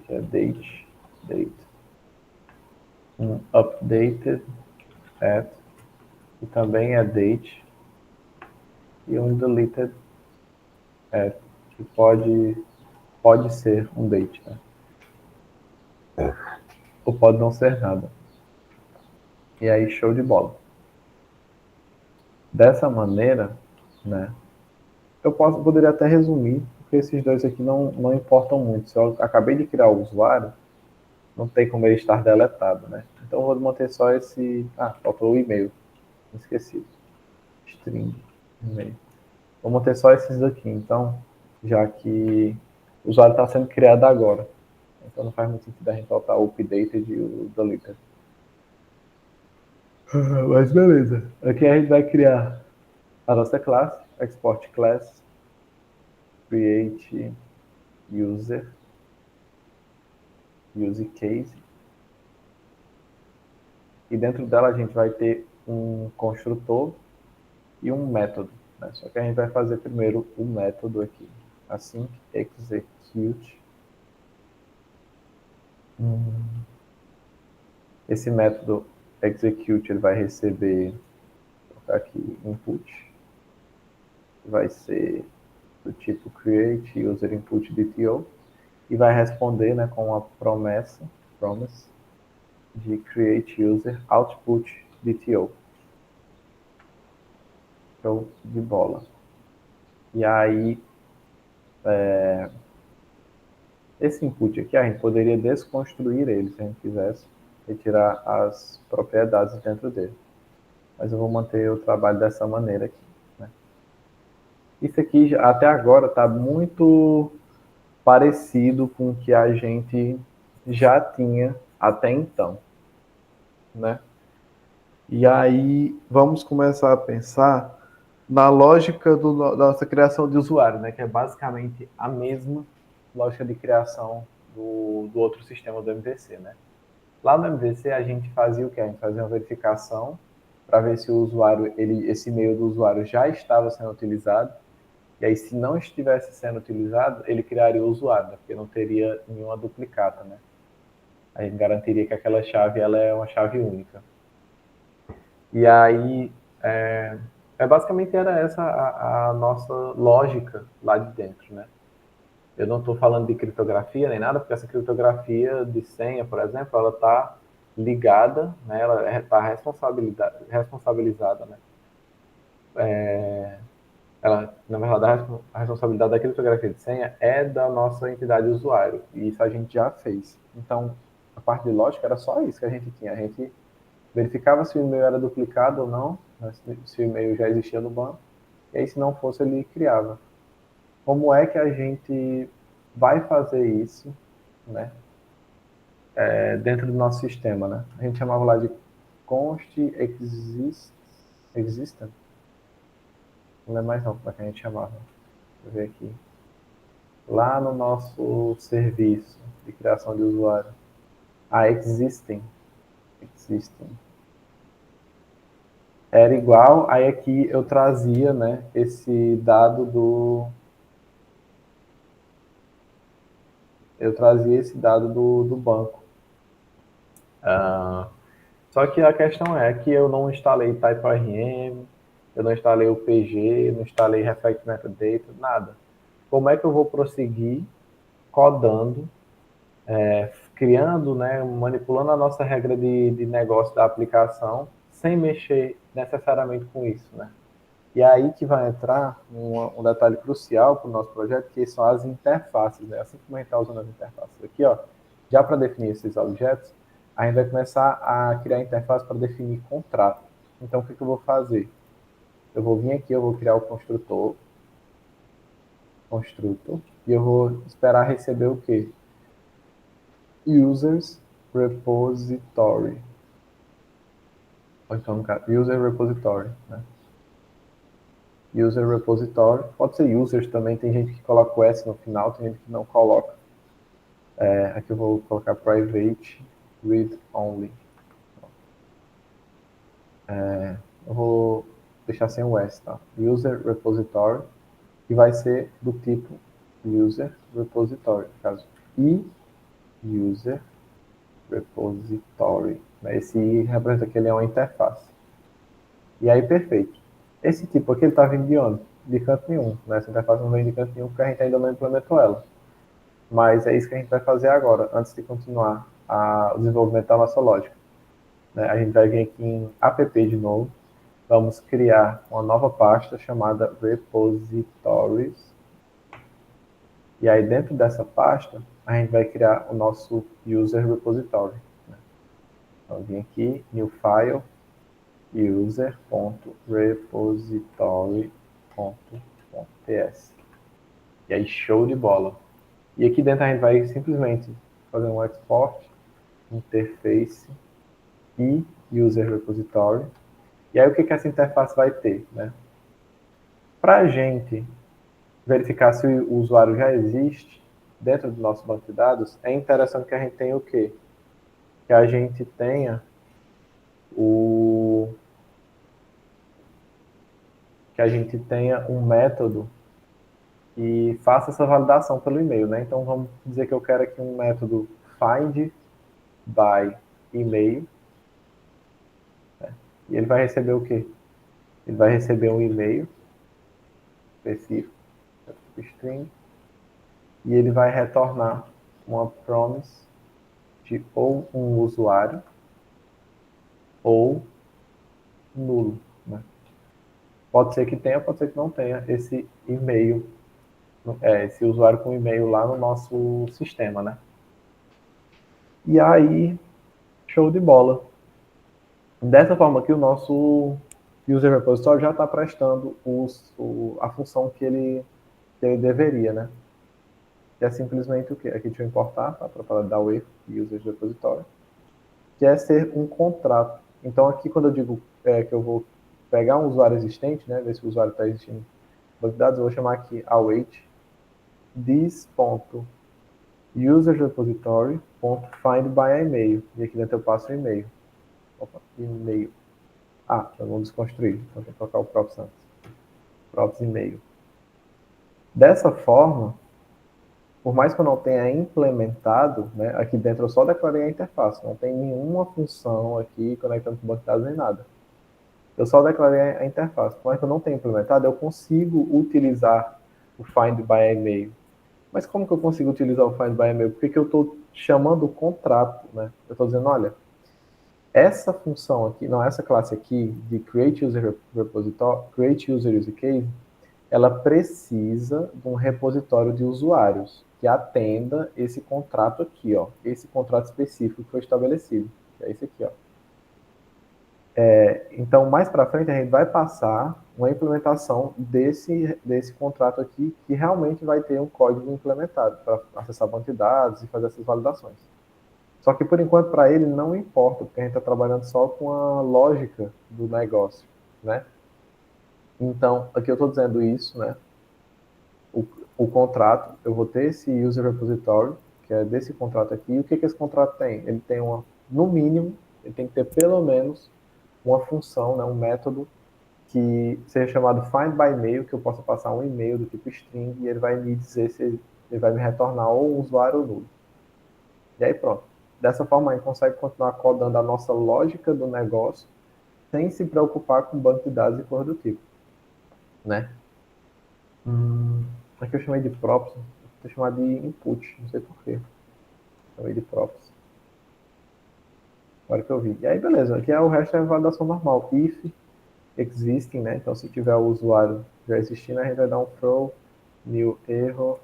que é date, um updated at, que também é date, e um deleted at, que pode ser um date, né? Ou pode não ser nada. E aí, show de bola. Dessa maneira, né, eu poderia até resumir, porque esses dois aqui não importam muito. Se eu acabei de criar o usuário, não tem como ele estar deletado, né? Então eu vou manter só esse... faltou o e-mail. Esqueci. String, e-mail. Vou manter só esses aqui, então, já que o usuário está sendo criado agora. Então não faz muito sentido a gente botar o updated e o deleted. Mas beleza. Aqui a gente vai criar a nossa classe, export class, create user, use case. E dentro dela a gente vai ter um construtor e um método. Né? Só que a gente vai fazer primeiro o método aqui. Assim, execute. Esse método execute, ele vai receber, vou colocar aqui, input. Vai ser do tipo create user input DTO. E vai responder, né, com a promise de create user output DTO. Show de bola. E aí, esse input aqui, a gente poderia desconstruir ele, se a gente quisesse, retirar as propriedades dentro dele. Mas eu vou manter o trabalho dessa maneira aqui. Né? Isso aqui, até agora, está muito parecido com o que a gente já tinha até então. Né? E aí, vamos começar a pensar na lógica da nossa criação de usuário, né? Que é basicamente a mesma lógica de criação do outro sistema do MVC, né? Lá no MVC a gente fazia o quê? A gente fazia uma verificação para ver se o usuário, esse e-mail do usuário já estava sendo utilizado. E aí, se não estivesse sendo utilizado, ele criaria o usuário, né? Porque não teria nenhuma duplicata, né? A gente garantiria que aquela chave ela é uma chave única. E aí, basicamente era essa a nossa lógica lá de dentro, né? Eu não estou falando de criptografia nem nada, porque essa criptografia de senha, por exemplo, ela está ligada, né? Ela está responsabilizada, né? Ela, na verdade, a responsabilidade da criptografia de senha é da nossa entidade usuário, e isso a gente já fez. Então, a parte de lógica era só isso que a gente tinha. A gente verificava se o e-mail era duplicado ou não, né? Se o e-mail já existia no banco, e aí, se não fosse, ele criava. Como é que a gente vai fazer isso, né? Dentro do nosso sistema, né? A gente chamava lá de const existent. Não lembro mais não como é que a gente chamava. Deixa eu ver aqui. Lá no nosso serviço de criação de usuário. Existing. Era igual, aí aqui eu trazia, né, esse dado do banco. Só que a questão é que eu não instalei TypeRM, eu não instalei o PG, não instalei Reflect Metadata, nada. Como é que eu vou prosseguir codando, criando, né, manipulando a nossa regra de negócio da aplicação, sem mexer necessariamente com isso, né? E aí que vai entrar um detalhe crucial para o nosso projeto, que são as interfaces, né? Assim como a gente está usando as interfaces aqui, ó, já para definir esses objetos, a gente vai começar a criar interface para definir contrato. Então, o que eu vou fazer? Eu vou vir aqui, eu vou criar o construtor, e eu vou esperar receber o quê? Users Repository. Ou então, no caso, User Repository, né? User Repository, pode ser users também, tem gente que coloca o S no final, tem gente que não coloca. Aqui eu vou colocar private read only. Eu vou deixar sem o S, tá? User Repository, que vai ser do tipo User Repository, no caso I User Repository. Esse I representa que ele é uma interface. E aí, perfeito. Esse tipo aqui, ele está vindo de onde? De canto nenhum. Né? Essa interface não vem de canto nenhum porque a gente ainda não implementou ela. Mas é isso que a gente vai fazer agora, antes de continuar o desenvolvimento da nossa lógica. Né? A gente vai vir aqui em app de novo, vamos criar uma nova pasta chamada repositories. E aí dentro dessa pasta, a gente vai criar o nosso user repository. Né? Então, vim aqui, new file, user.repository.ts. E aí, show de bola. E aqui dentro a gente vai simplesmente fazer um export, interface e user repository. E aí o que essa interface vai ter, né? Para a gente verificar se o usuário já existe dentro do nosso banco de dados, é interessante que a gente tenha o quê? Que a gente tenha um método que faça essa validação pelo e-mail, né? Então vamos dizer que eu quero aqui um método find by e-mail, né? E ele vai receber o quê? Ele vai receber um e-mail específico, string, e ele vai retornar uma promise de ou um usuário ou nulo, né? Pode ser que tenha, pode ser que não tenha esse e-mail, esse usuário com e-mail lá no nosso sistema, né? E aí, show de bola. Dessa forma aqui, o nosso user repository já está prestando a função que ele deveria, né? Que é simplesmente o quê? Aqui deixa eu importar, tá? Para dar o erro de user repository, que é ser um contrato. Então aqui quando eu digo que eu vou pegar um usuário existente, né? Ver se o usuário está existindo no banco de dados, eu vou chamar aqui await this.user repository .find by e-mail. E aqui dentro eu passo o e-mail. Opa, e-mail. Vamos desconstruir. Então, deixa eu colocar o props antes. Props e-mail. Dessa forma, por mais que eu não tenha implementado, né, aqui dentro eu só declarei a interface, não tem nenhuma função aqui conectando com o banco de dados nem nada. Eu só declarei a interface. Por mais que eu não tenha implementado, eu consigo utilizar o Find by e-mail. Mas como que eu consigo utilizar o Find by e-mail? Porque que eu estou chamando o contrato, né? Eu estou dizendo, olha, essa função aqui, não, essa classe aqui de Create User Repository, Create User Use Case, ela precisa de um repositório de usuários que atenda esse contrato aqui, ó, esse contrato específico que foi estabelecido, que é esse aqui, ó. Então, mais para frente, a gente vai passar uma implementação desse contrato aqui, que realmente vai ter um código implementado para acessar banco de dados e fazer essas validações. Só que, por enquanto, para ele não importa, porque a gente está trabalhando só com a lógica do negócio, né? Então, aqui eu estou dizendo isso, né? O contrato, eu vou ter esse user repository, que é desse contrato aqui. E o que esse contrato tem? Ele tem no mínimo, ele tem que ter pelo menos uma função, né, um método que seja chamado find by mail, que eu possa passar um e-mail do tipo string e ele vai me dizer se ele vai me retornar ou um usuário ou nulo. E aí pronto. Dessa forma a gente consegue continuar codando a nossa lógica do negócio sem se preocupar com banco de dados e coisa do tipo, né? Aqui eu chamei de props, vou chamar de input, não sei porquê. Chamei de props. Agora que eu vi. E aí beleza, aqui o resto é validação normal. If existing, né? Então se tiver o usuário já existindo, a gente vai dar um throw new error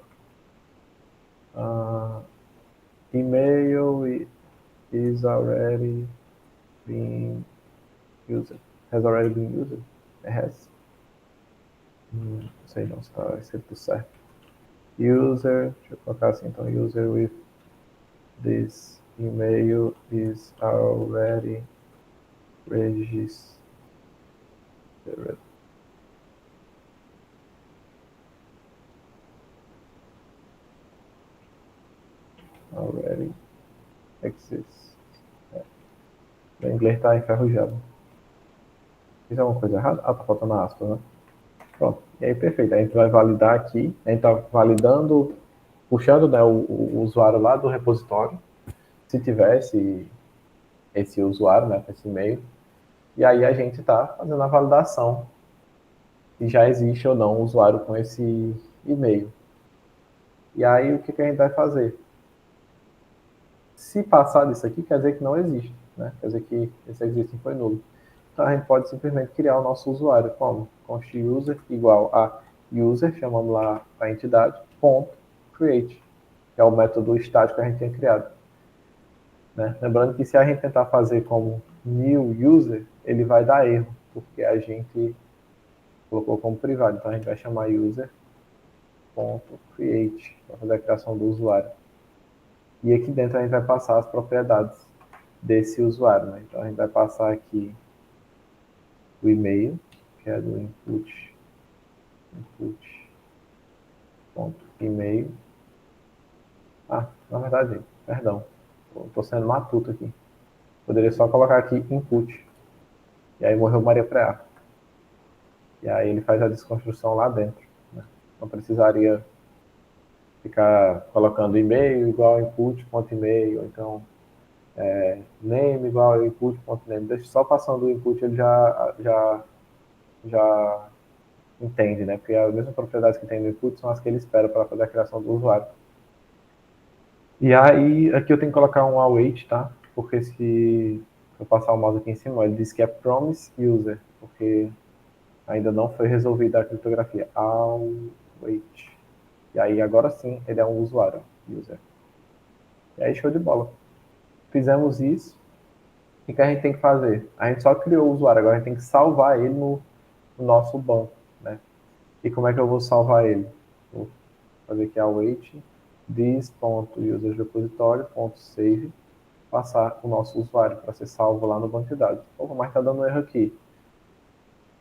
email is already being used. Has already been used? Has. Não sei não se está escrito certo. User, deixa eu colocar assim, então, user with this email is already registered. Already exists. O inglês está enferrujado. Fiz alguma coisa errada? Tá faltando aspas, né? Pronto. E aí, perfeito. A gente vai validar aqui. A gente está validando, puxando, né, o usuário lá do repositório, se tivesse esse usuário, né, com esse e-mail. E aí a gente está fazendo a validação se já existe ou não um usuário com esse e-mail. E aí o que a gente vai fazer? Se passar disso aqui, quer dizer que não existe, né? Quer dizer que esse existing foi nulo. Então a gente pode simplesmente criar o nosso usuário como const user igual a user, chamamos lá a entidade, ponto create, que é o método estático que a gente tinha criado. Né? Lembrando que se a gente tentar fazer como new user, ele vai dar erro, porque a gente colocou como privado. Então a gente vai chamar user.create para fazer a criação do usuário. E aqui dentro a gente vai passar as propriedades desse usuário. Né? Então a gente vai passar aqui o e-mail, que é do input.email. Na verdade, perdão, estou sendo matuto aqui. Poderia só colocar aqui input. E aí morreu Maria Preá. E aí ele faz a desconstrução lá dentro. Né? Não precisaria ficar colocando e-mail igual input.email, ou então name igual a input.name. Deixa só passando o input, ele já entende, né? Porque as mesmas propriedades que tem no input são as que ele espera para fazer a criação do usuário. E aí, aqui eu tenho que colocar um await, tá? Porque se eu passar o mouse aqui em cima, ele diz que é promise user, porque ainda não foi resolvida a criptografia. Await. E aí, agora sim, ele é um usuário, user. E aí, show de bola. Fizemos isso. O que a gente tem que fazer? A gente só criou o usuário, agora a gente tem que salvar ele no nosso banco, né? E como é que eu vou salvar ele? Vou fazer aqui await this.userRepository.save, passar o nosso usuário para ser salvo lá no banco de dados. Opa, mas está dando um erro aqui.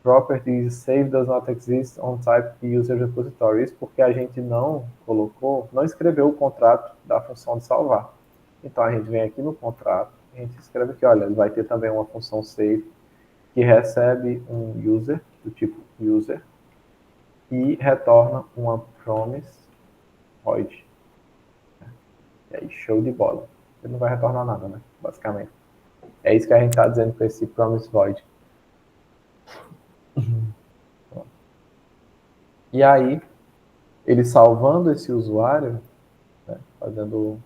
Properties save does not exist on type user repository. Isso porque a gente não escreveu o contrato da função de salvar. Então a gente vem aqui no contrato, a gente escreve aqui, olha, ele vai ter também uma função save que recebe um user, do tipo user, e retorna uma promise void. E aí, show de bola. Ele não vai retornar nada, né? Basicamente. É isso que a gente está dizendo com esse promise void. E aí, ele salvando esse usuário, né, fazendo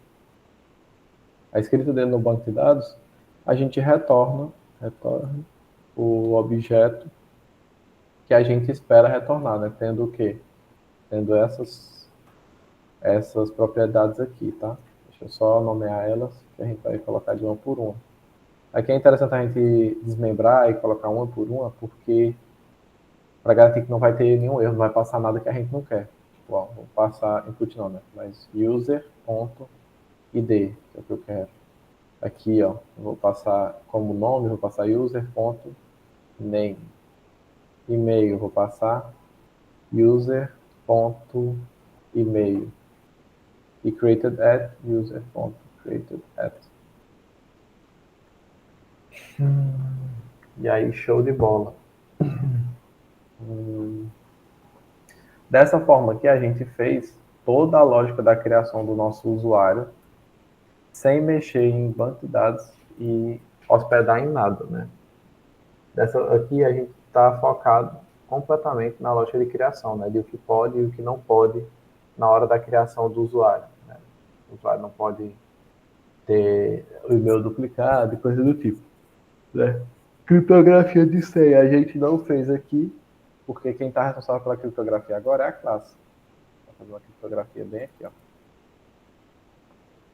a escrita dele no banco de dados, a gente retorna o objeto que a gente espera retornar, né? Tendo o quê? Tendo essas propriedades aqui, tá? Deixa eu só nomear elas, que a gente vai colocar de uma por uma. Aqui é interessante a gente desmembrar e colocar uma por uma, porque para garantir que não vai ter nenhum erro, não vai passar nada que a gente não quer. Tipo, ó, vou passar input não, né? Mas user.id, que é o que eu quero. Aqui, ó, eu vou passar como nome, vou passar user.name. E-mail, vou passar user.email. E created at user.created at. E aí, show de bola. Dessa forma aqui, a gente fez toda a lógica da criação do nosso usuário sem mexer em banco de dados e hospedar em nada, né? Dessa aqui a gente está focado completamente na lógica de criação, né? De o que pode e o que não pode na hora da criação do usuário, né? O usuário não pode ter o e-mail duplicado e coisa do tipo, né? Criptografia de senha a gente não fez aqui, porque quem está responsável pela criptografia agora é a classe. Vou fazer uma criptografia bem aqui, ó.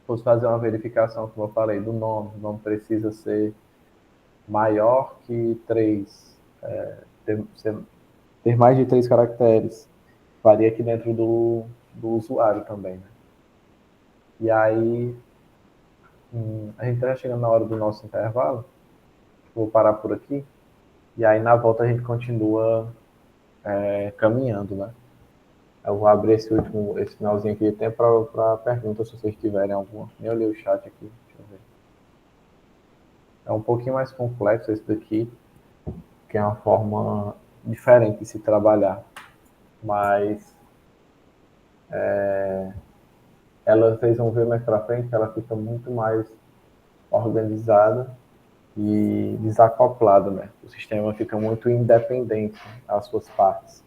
Vou fazer uma verificação, como eu falei, do nome. O nome precisa ser maior que 3, ter mais de 3 caracteres. Varia aqui dentro do usuário também, né? E aí, a gente está chegando na hora do nosso intervalo. Vou parar por aqui. E aí, na volta, a gente continua caminhando, né? Eu vou abrir esse finalzinho aqui de tempo para perguntas, se vocês tiverem alguma. Nem olhei o chat aqui, deixa eu ver. É um pouquinho mais complexo esse daqui, que é uma forma diferente de se trabalhar. Mas vocês vão ver mais para frente que ela fica muito mais organizada e desacoplada, né? O sistema fica muito independente às suas partes,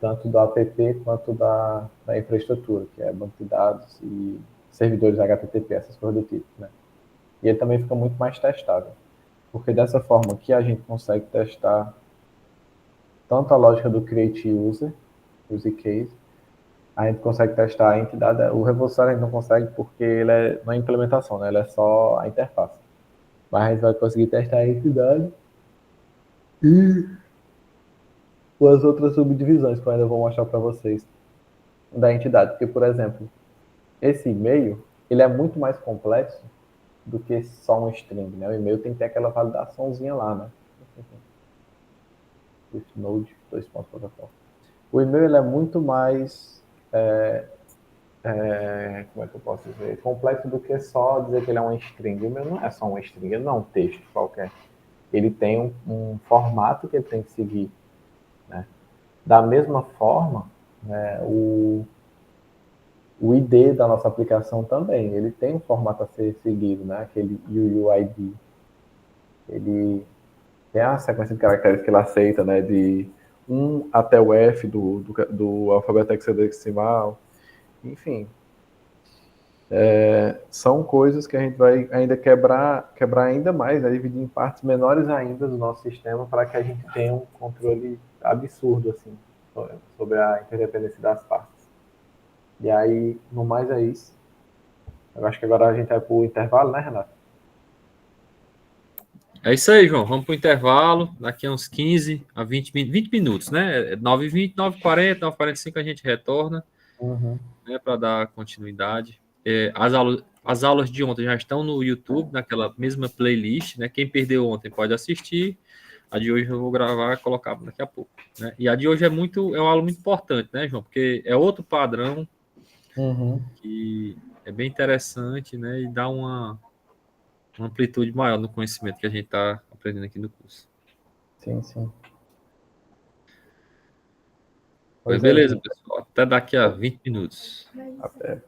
tanto do app quanto da infraestrutura, que é banco de dados e servidores HTTP, essas coisas do tipo, né? E ele também fica muito mais testável, porque dessa forma aqui a gente consegue testar tanto a lógica do create user, use case, a gente consegue testar a entidade. O repositório a gente não consegue porque ele não é implementação, né? Ele é só a interface. Mas a gente vai conseguir testar a entidade e as outras subdivisões que eu ainda vou mostrar para vocês da entidade. Porque, por exemplo, esse e-mail, ele é muito mais complexo do que só um string, né? O e-mail tem que ter aquela validaçãozinha lá, né? With Node, 2.protocol. O e-mail ele é muito mais como é que eu posso dizer, complexo do que só dizer que ele é uma string. O e-mail não é só uma string, ele não é um texto qualquer. Ele tem um formato que ele tem que seguir, né? Da mesma forma, né, o ID da nossa aplicação também, ele tem um formato a ser seguido, né? Aquele UUID. Ele tem a sequência de caracteres que ele aceita, né? De 1 até o F do alfabeto hexadecimal. Enfim, são coisas que a gente vai ainda quebrar ainda mais, né? Dividir em partes menores ainda do nosso sistema para que a gente tenha um controle absurdo assim, sobre a interdependência das partes. E aí, no mais é isso. Eu acho que agora a gente vai para o intervalo, né, Renato? É isso aí, João. Vamos para o intervalo. Daqui a uns 15 a 20 minutos, né? 9h20, 9h40, 9h45 a gente retorna, né, para dar continuidade. As aulas de ontem já estão no YouTube, naquela mesma playlist, né? Quem perdeu ontem pode assistir. A de hoje eu vou gravar e colocar daqui a pouco, né? E a de hoje é uma aula muito importante, né, João? Porque é outro padrão que é bem interessante, né? E dá uma amplitude maior no conhecimento que a gente está aprendendo aqui no curso. Sim, sim. Pois Pois é, beleza, Gui. pessoal. Até daqui a 20 minutos. Até.